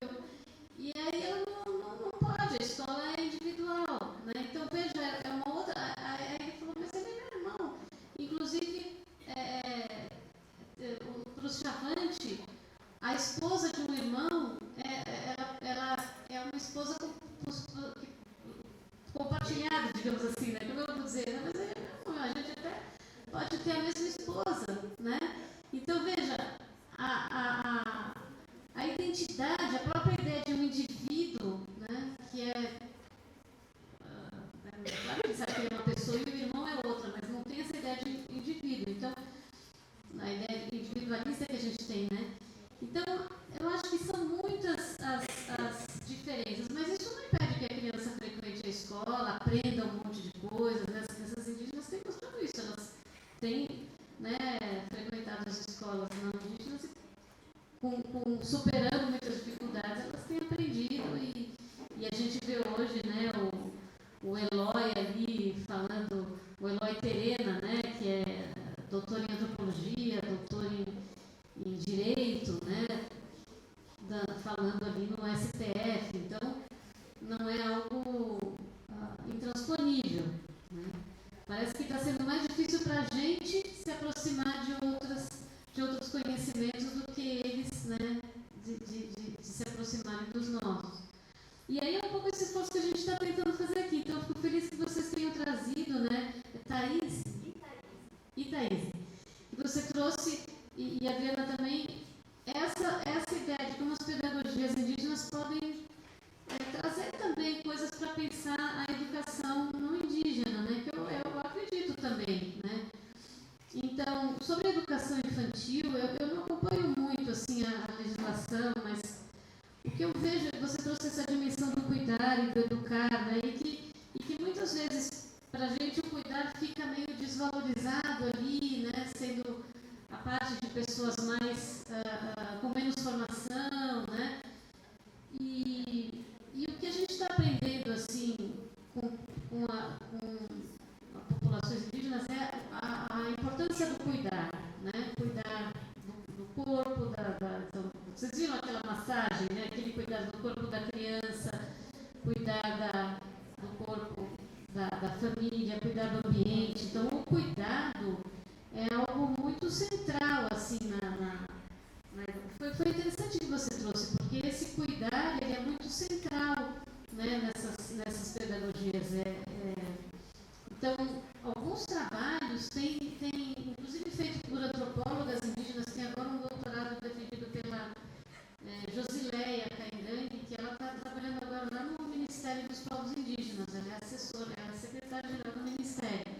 E aí ela não pode, a escola é individual, né? Então, veja, é uma outra. Aí ele falou, mas ele é meu irmão. Inclusive, para o Chavante, a esposa de um irmão, ela é uma esposa compartilhada, digamos assim, né? Como eu vou dizer, né? Mas a gente até pode ter a mesma esposa, né? Então, veja, a identidade, a própria ideia de um indivíduo, né? Que claro que sabe que ele é uma pessoa e o irmão é outra, mas não tem essa ideia de indivíduo. Então, a ideia individualista que a gente tem, né? Então, eu acho que são muitas as diferenças, mas isso não impede que a criança frequente a escola, aprenda um monte de coisas, né? As crianças indígenas têm mostrado isso, elas têm, né, frequentado as escolas não indígenas e superando muitas dificuldades, elas têm aprendido e a gente vê hoje, né, o Eloy ali falando, o Eloy Terena, né, que é doutor em antropologia, doutor em direito, né, falando ali no STF. Então, E aí é um pouco esse esforço que a gente está tentando fazer aqui. Então eu fico feliz que vocês tenham trazido, né? Thaís? E Thaís. Que você trouxe, e a Adriana também, essa ideia de como as pedagogias indígenas podem trazer também coisas para pensar a educação não indígena, né? Que eu acredito também, né? Então, sobre a educação infantil, eu não acompanho muito assim a legislação, mas o que eu vejo é que você trouxe essa dimensão do cuidar e do educar, né? E que muitas vezes para a gente o cuidar fica meio desvalorizado ali, né? Sendo a parte de pessoas mais com menos formação, né? E o que a gente está aprendendo assim com populações indígenas é a importância do cuidar, né? Cuidar do corpo, então, vocês viram aquela massagem, né? Aquele cuidar do corpo da criança, cuidar do corpo da família, cuidar do ambiente. Então, o cuidado é algo muito central, assim, foi interessante que você trouxe, porque esse cuidar ele é muito central, né, nessas pedagogias. Então, alguns trabalhos têm inclusive feito por antropólogas indígenas, tem agora um doutorado defendido pela Josileia Caingangue, que ela está trabalhando agora lá no Ministério dos Povos Indígenas, ela é assessora, ela é secretária-geral do Ministério.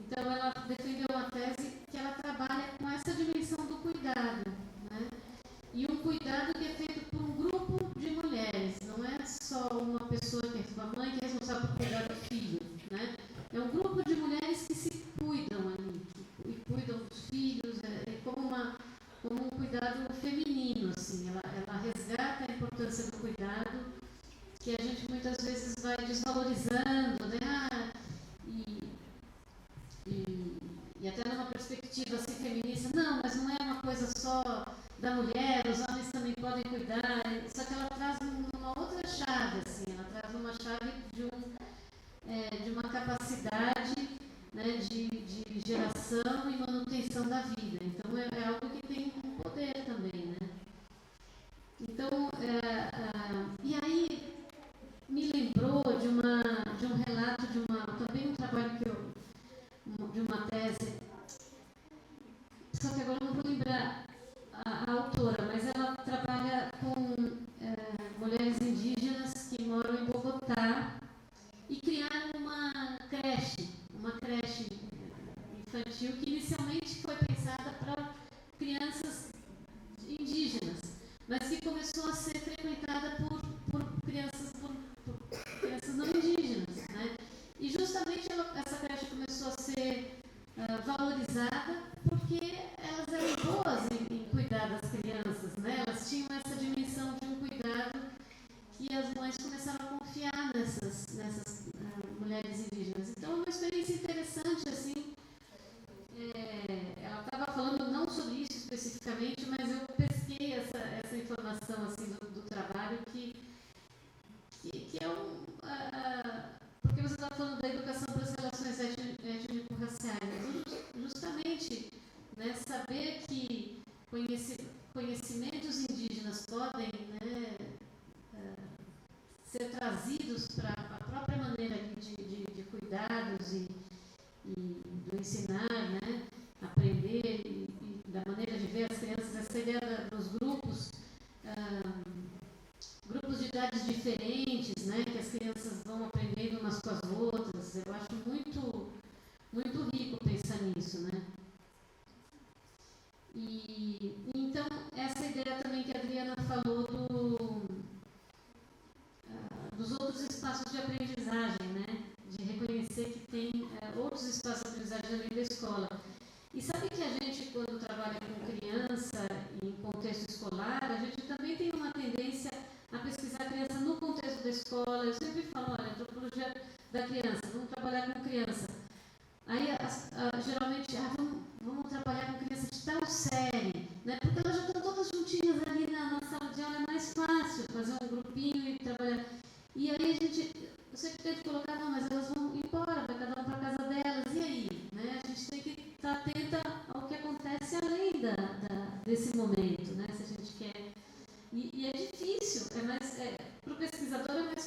Então, ela defendeu uma tese que ela trabalha com essa dimensão do cuidado, né? E um cuidado que é feito por um grupo de mulheres, não é só uma pessoa que é uma mãe que é responsável por cuidar do filho, né? É um grupo de mulheres que se cuidam ali, e cuidam dos filhos, como um cuidado feminino, assim, ela resgata a importância do cuidado, que a gente muitas vezes vai desvalorizando, né? E até numa perspectiva assim, feminista, não, mas não é uma coisa só da mulher, os homens também podem cuidar, só que ela traz uma outra chave, assim, ela traz uma chave de uma capacidade, né, de geração e manutenção da vida. Então é algo que tem um poder também, né? Então, e aí me lembrou de um relato também um trabalho de uma tese, só que agora eu não vou lembrar a autora, mas ela trabalha com mulheres indígenas que moram em Bogotá e criaram uma creche infantil que inicialmente foi pensada para crianças indígenas, mas que começou a ser frequentada por crianças não indígenas, né? E justamente essa creche começou a ser valorizada porque elas eram boas em cuidar das crianças, né? Elas tinham essa dimensão de um cuidado que as mães começaram a confiar nessas mulheres indígenas. Então é uma experiência interessante, assim. Ela estava falando não sobre isso especificamente, mas eu pesquei essa informação assim do trabalho que é porque você está falando da educação para as relações étnico-raciais. Justamente, né, saber que conhecimentos indígenas podem, né, ser trazidos para a própria maneira de cuidados e do ensinar, né, aprender e da maneira de ver as crianças, essa ideia dos grupos de idades diferentes, né, que as crianças vão aprendendo umas com as outras. Eu acho muito, muito rico pensar nisso, né? E então, essa ideia também que a Adriana falou dos outros espaços de aprendizagem, né? De reconhecer que tem outros espaços de aprendizagem além da escola. E sabe que a gente, quando trabalha com criança em contexto escolar, a gente também tem uma tendência a pesquisar a criança no contexto da escola. Eu sempre falo, olha, antropologia da criança, vamos trabalhar com criança. Aí, geralmente, vamos trabalhar com criança de tal série, né? Porque elas já estão todas juntinhas ali na sala de aula, é mais fácil fazer um grupinho e trabalhar. E aí eu sempre tento colocar, não, mas elas vão embora, vai cada um para a casa delas, e aí? Né? A gente tem que estar atenta ao que acontece além desse momento, né? Se a gente quer. E é difícil, para o pesquisador é mais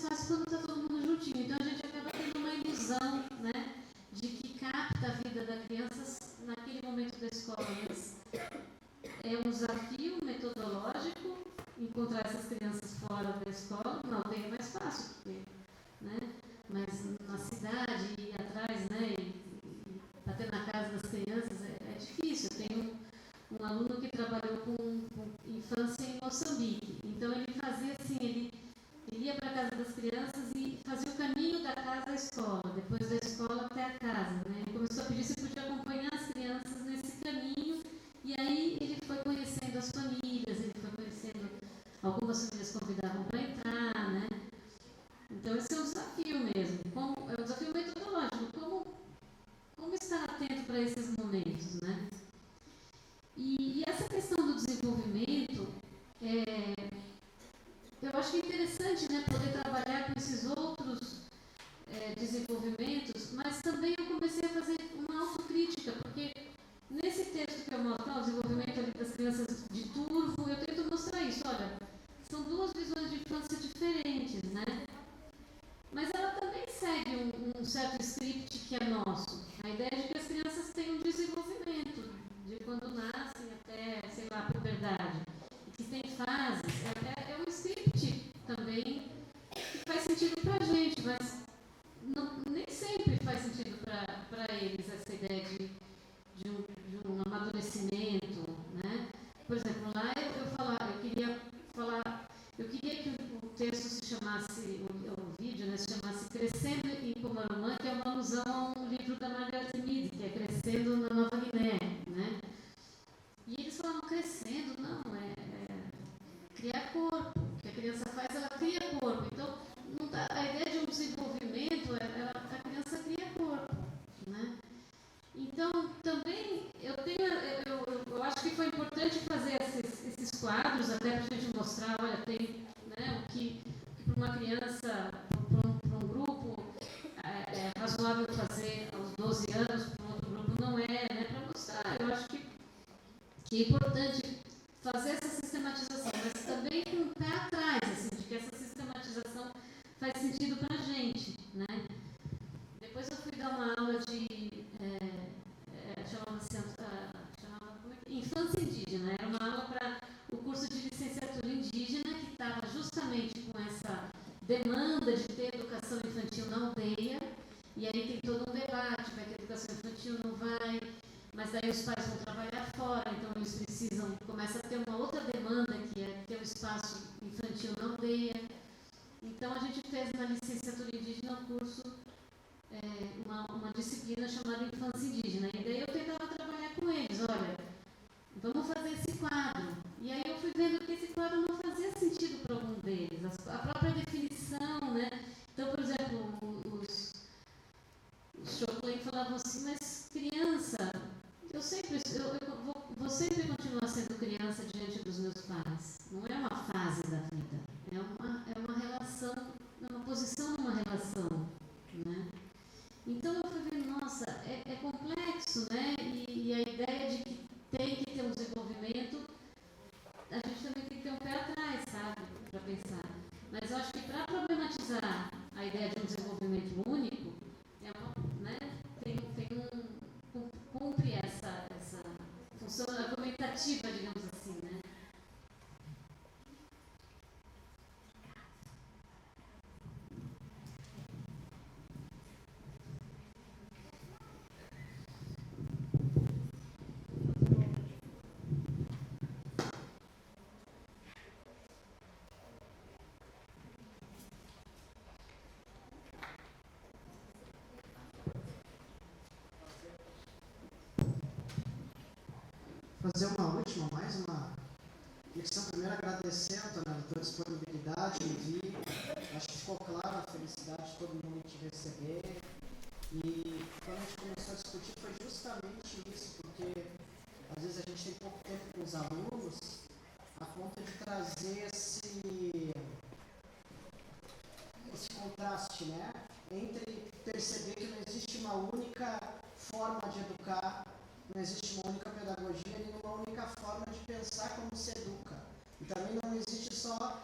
das crianças e fazia o caminho da casa à escola, depois da escola até a casa, né? Ele começou a pedir se podia acompanhar as crianças nesse caminho, e aí ele foi conhecendo as famílias, ele foi conhecendo, algumas famílias convidavam para entrar, né? Então esse é um desafio mesmo, é um desafio metodológico, como estar atento para esses momentos, né? E essa questão do desenvolvimento, eu acho que é interessante, né, poder trabalhar com esses outros desenvolvimentos, mas também eu comecei a fazer uma autocrítica, porque nesse texto que eu mostro, o desenvolvimento ali das crianças de Turvo, eu tento mostrar isso, olha, são duas visões de infância diferentes, né? Mas ela também segue um certo script que é nosso. A ideia de que as crianças têm um desenvolvimento, de quando nascem até, sei lá, a puberdade. E que tem fases. É um script também que faz sentido para a gente, mas nem sempre faz sentido para eles essa ideia de um amadurecimento, né? Por exemplo, lá eu queria que o texto se chamasse, o vídeo, né, se chamasse Crescendo em Comarumã, que é uma alusão a um livro da Margaret Mead, que é Crescendo na Nova Guiné, né? E eles falavam crescendo, não, criar corpo, o que a criança faz, ela cria corpo. Então, a ideia de um desenvolvimento, a criança cria corpo, né? Então, também, eu acho que foi importante fazer esses quadros, até para a gente mostrar, olha, tem, né, o que para uma criança, para um grupo, é razoável fazer aos 12 anos, para um outro grupo não é, né, para mostrar. Eu acho que é importante fazer essa sistematização, mas também com o pé atrás, assim, de que essa sistematização faz sentido para a gente, né? Depois eu fui dar uma aula de chamava Infância Indígena, era uma aula para o curso de licenciatura indígena que estava justamente com essa demanda de ter educação infantil na aldeia, e aí tem todo um debate, vai ter educação infantil, não vai, mas daí os pais vão trabalhar fora, então eles precisam, começa a ter uma outra demanda que é ter um espaço infantil na aldeia. Então a gente fez na licenciatura indígena um curso, uma disciplina chamada Infância Indígena, e daí eu tentava trabalhar com eles, olha, vamos fazer esse quadro. E aí eu fui vendo que esse quadro não fazia sentido para algum deles, a própria definição, né? Então, por exemplo, os Choclen falavam assim, mas criança, eu vou sempre continuar sendo criança diante dos meus pais. Não é uma fase da vida, é uma relação, é uma posição numa relação, né? Então eu fui vendo, nossa, é complexo, né? E a ideia de que tem que ter um desenvolvimento, a gente também tem que ter um pé atrás, sabe? Para pensar. Mas eu acho que para problematizar a ideia de um desenvolvimento único, né, cumpre essa função argumentativa, digamos assim, né? Fazer mais uma questão. Primeiro, agradecer, Antônio, a tua disponibilidade em vir. Acho que ficou claro a felicidade de todo mundo te receber. E quando a gente começou a discutir, foi justamente isso, porque às vezes a gente tem pouco tempo com os alunos, a ponto de trazer esse contraste, né? Entre perceber que não existe uma única forma de educar, não existe uma única pedagogia, nem uma única forma de pensar como se educa. E também não existe só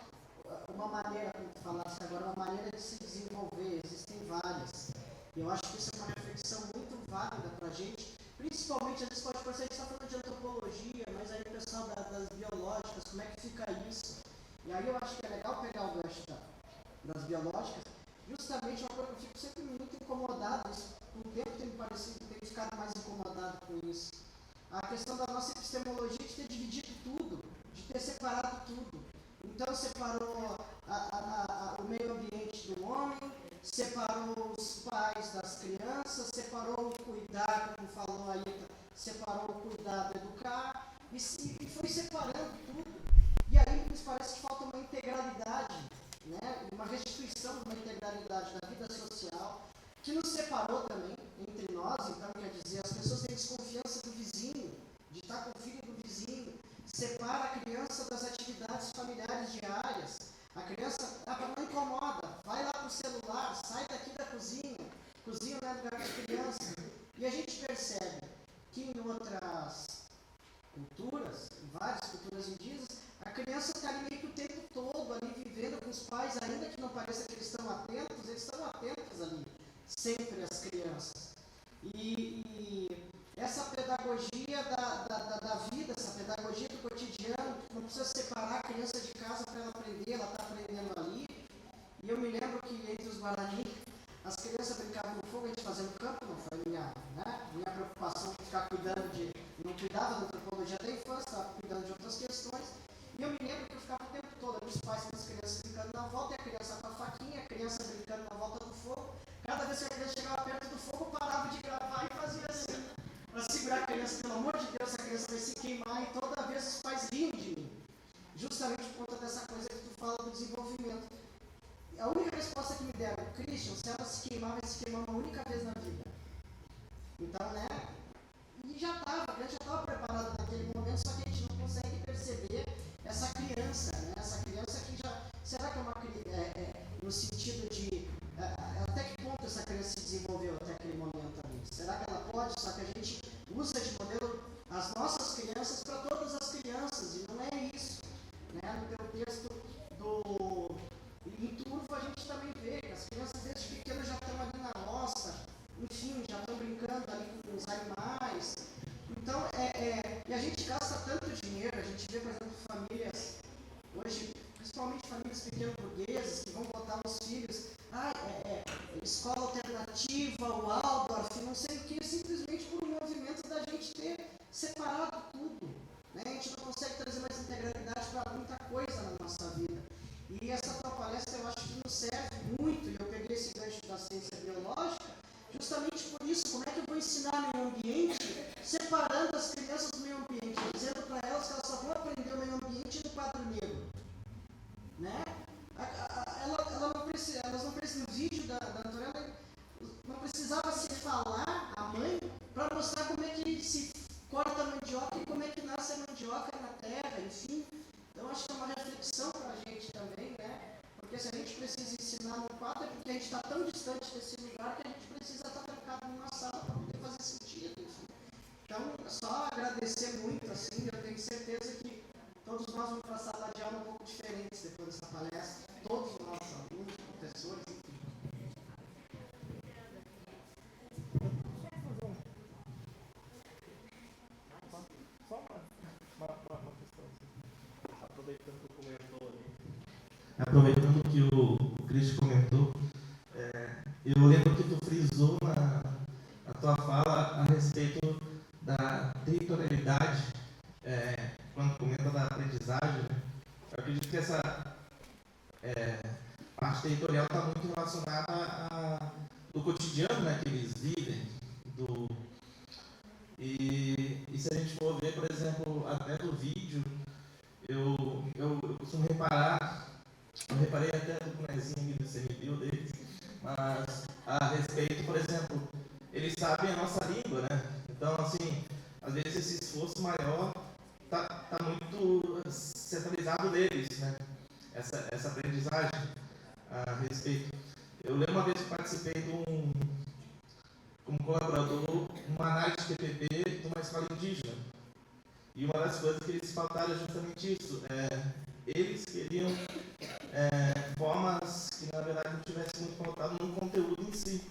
uma maneira, como tu falaste agora, uma maneira de se desenvolver, existem várias. E eu acho que isso é uma reflexão muito válida para a gente, principalmente, às vezes pode parecer que a gente está falando de antropologia, mas aí o pessoal das biológicas, como é que fica isso? E aí eu acho que é legal pegar o gancho das biológicas, justamente uma coisa que eu fico sempre muito incomodado, com o tempo tem ficado mais incomodado com isso. A questão da nossa epistemologia de ter dividido tudo, de ter separado tudo. Então separou o meio ambiente do homem, separou os pais das crianças, separou o cuidado, como falou aí, separou o cuidado, educar, e foi separando tudo. E aí nos parece que falta uma integralidade, né? Uma restituição de uma integralidade da vida social, que nos separou também entre nós. Então, quer dizer, as pessoas têm desconfiança do vizinho, de estar com o filho do vizinho, separa a criança das atividades familiares diárias. A criança não incomoda, vai lá para o celular, sai daqui da cozinha não é lugar para criança. E a gente percebe que em outras culturas, em várias culturas indígenas, a criança está ali meio que o tempo todo ali vivendo com os pais, ainda que não pareça que eles estão atentos, eles estão atentos ali, sempre as crianças. E essa pedagogia da vida, essa pedagogia do cotidiano, não precisa separar a criança de casa para ela aprender, ela está aprendendo ali. E eu me lembro que entre os Guarani, as crianças brincavam no fogo, a gente fazia no campo, não foi minha preocupação de ficar cuidando não cuidava da antropologia da infância, estava cuidando de outras questões. E eu me lembro que eu ficava o tempo todo, os pais com as crianças brincando na volta, e a criança com a faquinha, a criança brincando na volta do fogo. Cada vez que a criança chegava perto do fogo, parava de gravar e fazia assim, para segurar a criança. Pelo amor de Deus, a criança vai se queimar, e toda vez os pais riam de mim. Justamente por conta dessa coisa que tu fala do desenvolvimento. A única resposta que me deram, Christian, se ela se queimar, vai se queimar uma única vez na vida. Então, né? E já estava, a criança já estava preparada naquele momento, só que a gente não consegue perceber essa criança, né? Essa criança que já. Será que é uma criança, no sentido de. Até que ponto essa criança se desenvolveu até aquele momento ali? Será que ela pode? Só que a gente usa de modelo as nossas crianças para todas as crianças, e não é isso. Né? No teu texto em Turvo, a gente também vê que as crianças desde pequenas já estão ali na roça, enfim, já estão brincando ali com os animais. Então, e a gente gasta tanto dinheiro, a gente vê, por exemplo, famílias, hoje, principalmente famílias pequeno-burguesas, que vão botar os filhos, escola alternativa, o Waldorf, não sei o que, simplesmente por um movimento da gente ter separado tudo. Né? A gente não consegue trazer mais integralidade para muita coisa na nossa vida. E essa tua palestra eu acho que nos serve muito, e eu peguei esse gancho da ciência biológica, justamente por isso. Como é que eu vou ensinar meio ambiente, separando as crianças do meio ambiente, dizendo para elas que elas só vão aprender o meio ambiente no quadro negro? Né? Elas não precisam, no vídeo da Antonella, não precisava se falar, a mãe, para mostrar como é que se corta a mandioca e como é que nasce a mandioca na terra, enfim. Então, acho que é uma reflexão para a gente também, né? Porque se a gente precisa ensinar no quadro, é porque a gente está tão distante desse lugar que a gente precisa estar trancado numa sala para poder fazer sentido, enfim. Então, só agradecer muito, assim, eu tenho certeza que todos nós vamos para a sala de aula um pouco diferentes depois dessa palestra, todos os nossos alunos, professores, enfim. Aproveitando que o Cristo comentou, eu lembro que tu frisou na tua fala a respeito da territorialidade, quando comenta da aprendizagem. Eu acredito que essa parte territorial está muito relacionada do cotidiano, né, que eles vivem. E se a gente for ver, por exemplo, até do vídeo, eu costumo reparar. Eu reparei até no bonezinho do CMBio deles, mas a respeito, por exemplo, eles sabem a nossa língua, né? Então, assim, às vezes esse esforço maior tá muito centralizado neles, né? Essa aprendizagem a respeito. Eu lembro uma vez que participei como colaborador, uma análise de TPP de uma escola indígena. E uma das coisas que eles faltaram é justamente isso. Eles queriam formas que, na verdade, não tivessem muito pautado no conteúdo em si.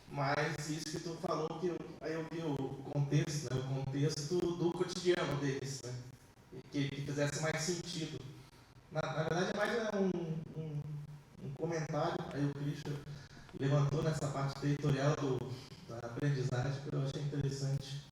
Mas isso que tu falou, aí eu vi o contexto, né, o contexto do cotidiano deles, né, que fizesse mais sentido. Na verdade, é mais um comentário, aí o Cristian levantou nessa parte territorial da aprendizagem, que eu achei interessante.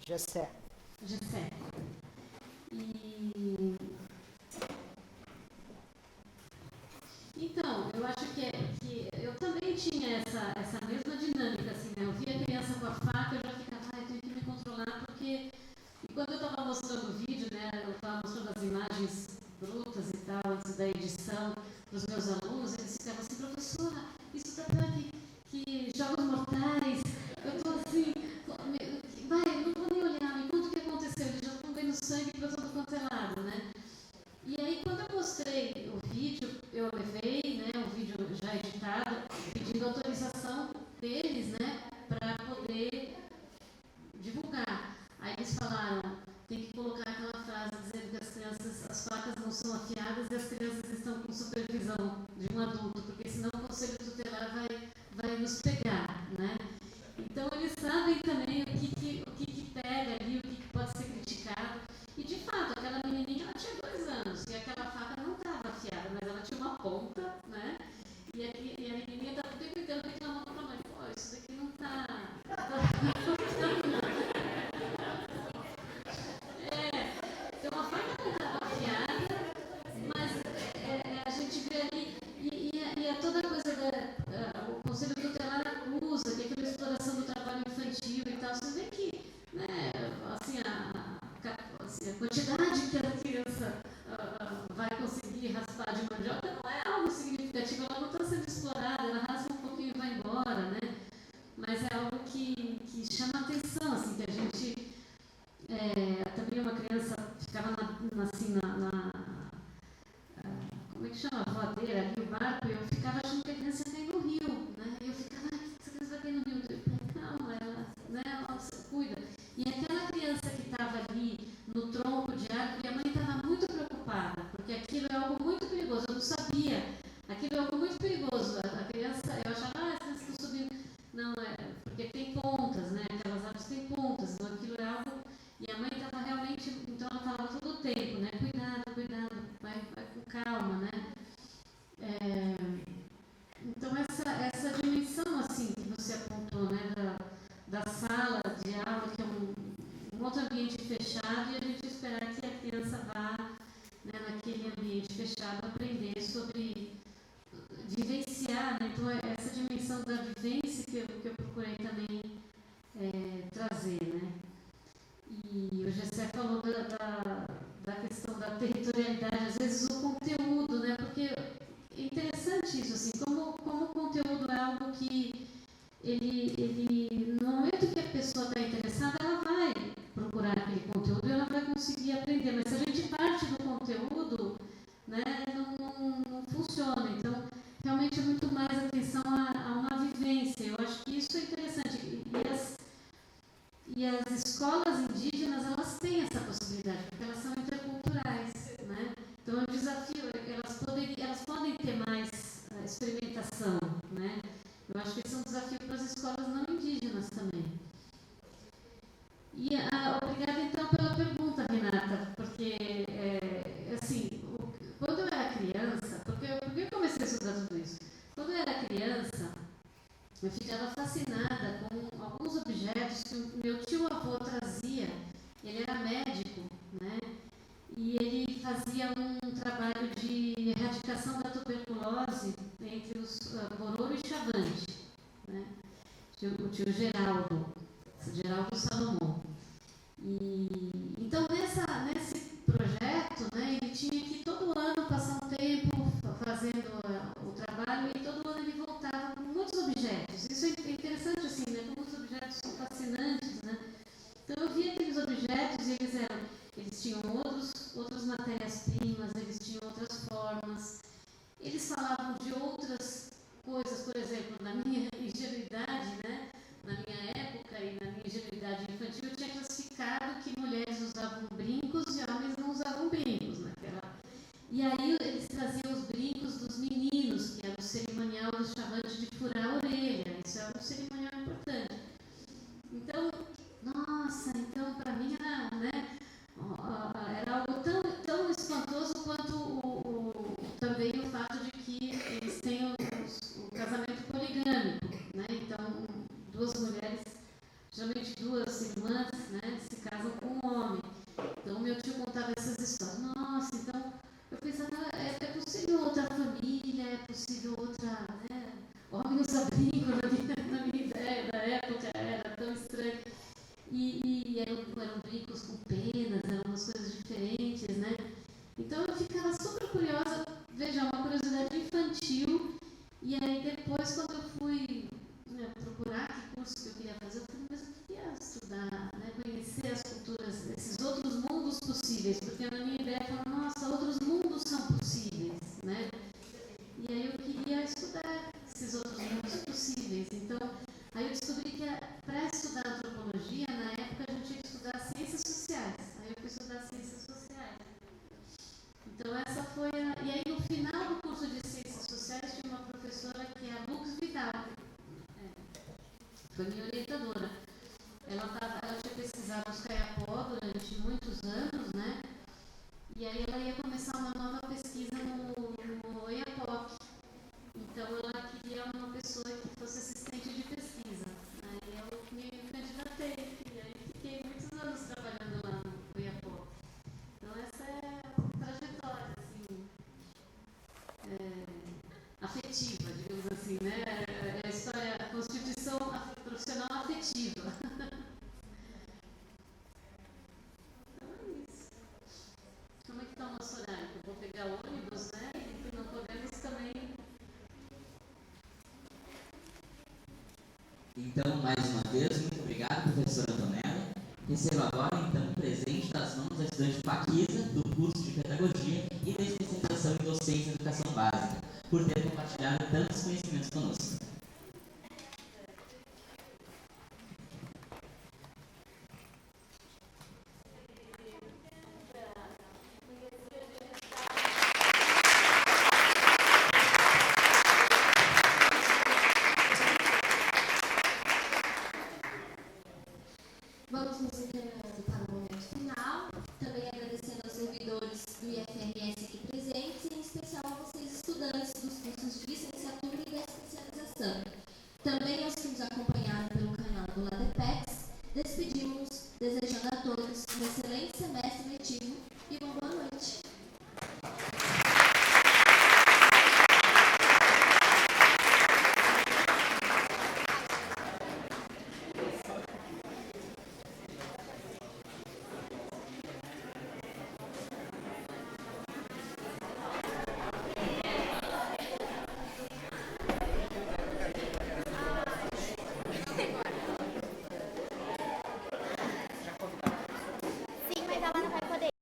Gessé. Gessé. Então, eu acho que eu também tinha essa mesma dinâmica, assim, né? Eu via a criança com a faca, eu já ficava, eu tenho que me controlar, porque... E quando eu estava mostrando o vídeo, né, eu estava mostrando as imagens brutas e tal, antes da edição, para os meus alunos, eles ficavam assim, professora, isso está pior que Jogos Mortais, eu estou assim, vai, eu não vou nem olhar, me conta o que aconteceu, eles já estão vendo sangue para todo quanto é lado, né? E aí, quando eu mostrei o vídeo, eu levei, né, o vídeo já editado, pedindo autorização deles, né, para poder divulgar. Aí eles falaram, tem que colocar aquela frase dizendo que as crianças, as facas não são afiadas e as crianças estão com supervisão de um adulto, porque senão o conselho tutelar vai nos pegar, né? Então eles sabem também o que pega ali, o que pode ser criticado. E de fato, aquela menininha, ela tinha 2 anos e aquela faca não estava afiada, mas ela tinha uma ponta, né? E a menininha estava até gritando, reclamando para a mãe, pô, isso daqui não está... Então a faca não estava afiada, mas a gente vê ali, e é toda coisa o Conselho Tutelar acusa, que é aquela exploração do trabalho infantil e tal, você vê que, né, assim, a quantidade que a criança vai conseguir raspar de mandioca não é algo significativo, ela não está sendo explorada, ela rasga um pouquinho e vai embora, né? Mas é algo que chama atenção, assim, que a gente... também uma criança ficava como é que chama? A voadeira ali, o barco, e eu ficava achando que a criança ia cair no rio, né? E eu ficava, essa criança vai cair no rio. Eu falei, calma, ela se cuida. E aquela criança que estava ali no tronco de árvore, a mãe estava muito preocupada, porque aquilo é algo muito perigoso, eu não sabia. Aquilo é algo muito perigoso. A criança, eu achava, as crianças estão subindo. Não, porque tem pontas, né? Aquelas árvores têm pontas, então aquilo é algo... E a mãe estava realmente, então ela falava todo o tempo, né? Cuidado, vai com calma, né? Então essa dimensão, assim, que você apontou, né? Da sala de aula, que é um outro ambiente fechado, e a gente esperar que a criança vá, né, naquele ambiente fechado aprender sobre vivenciar, né? Então essa dimensão da vivência que eu procurei também trazer, né? E o Gessé falou da questão da territorialidade, às vezes o conteúdo, né? Porque é interessante isso, assim, como o conteúdo é algo que ele no momento que a pessoa está interessada, ela vai procurar aquele conteúdo e ela vai conseguir aprender, mas se a gente parte do conteúdo, né, não funciona. Então, realmente é muito mais atenção a uma vivência. Eu acho que isso é interessante. E as escolas indígenas, elas têm essa possibilidade, porque elas são interculturais, né? Então, é um desafio, elas podem ter mais experimentação, né? Eu acho que esse é um desafio para as escolas não indígenas também. E obrigada, então, pela pergunta, Renata, porque, assim, quando eu era criança, porque eu comecei a estudar tudo isso? Quando eu era criança, eu ficava fascinada com alguns objetos que o meu tio-avô trazia. Ele era médico, né? E ele fazia um trabalho de erradicação da tuberculose entre os Bororo e Chavante, né? O tio Geraldo Salomão. E, então, nesse projeto, né, ele tinha que todo ano passar um tempo fazendo o trabalho e todo ano ele voltava com muitos objetos. Isso é interessante, assim, né? Como os objetos são fascinantes, né? Então, eu via aqueles objetos e eles tinham outras matérias-primas, eles tinham outras formas. Eles falavam de outras coisas, por exemplo, na minha ingenuidade, né? Na minha época e na minha ingenuidade infantil, eu tinha classificado que mulheres usa brinco na minha ideia da época, era tão estranho. E eram brincos com penas, eram umas coisas diferentes, né? Então eu ficava super curiosa, veja, uma curiosidade infantil. E aí depois, quando eu fui procurar que curso que eu queria fazer, eu falei, mas eu queria estudar, né, conhecer as culturas, esses outros mundos possíveis, porque na minha ideia eu falava, nossa, outros mundos são possíveis, né? E aí eu queria estudar esses outros mundos possíveis. Então, aí eu descobri que para estudar antropologia, na época a gente tinha que estudar ciências sociais. Aí eu fui estudar ciências sociais. Então essa foi a... E aí no final do curso de ciências sociais tinha uma professora que é a Lux Vidal. Foi minha orientadora. Ela tinha pesquisado os Kayapó durante muitos anos, né? E aí ela ia começar uma nova pesquisa no Oiapoque. Então ela queria uma pessoa que fosse assistente de pesquisa. Aí eu me candidatei. E aí fiquei muitos anos trabalhando lá no Oiapoque. Então essa é a trajetória, assim, afetiva, digamos assim, né? É a história, a constituição profissional afetiva. Então é isso. Como é que está o nosso horário? Eu vou pegar o ônibus, né? E não podemos também... Então, mais uma vez, muito obrigado, professora Antonella. Recebo agora, então, um presente das mãos da estudante Paquisa, do curso de Pedagogia e da especialização em Docência e Educação Básica, por ter compartilhado tantos conhecimentos conosco. Vamos nos encaminhando para o momento final, também agradecendo aos servidores do IFRS aqui presentes, e em especial a vocês, estudantes dos cursos de licenciatura e da especialização. Também aos que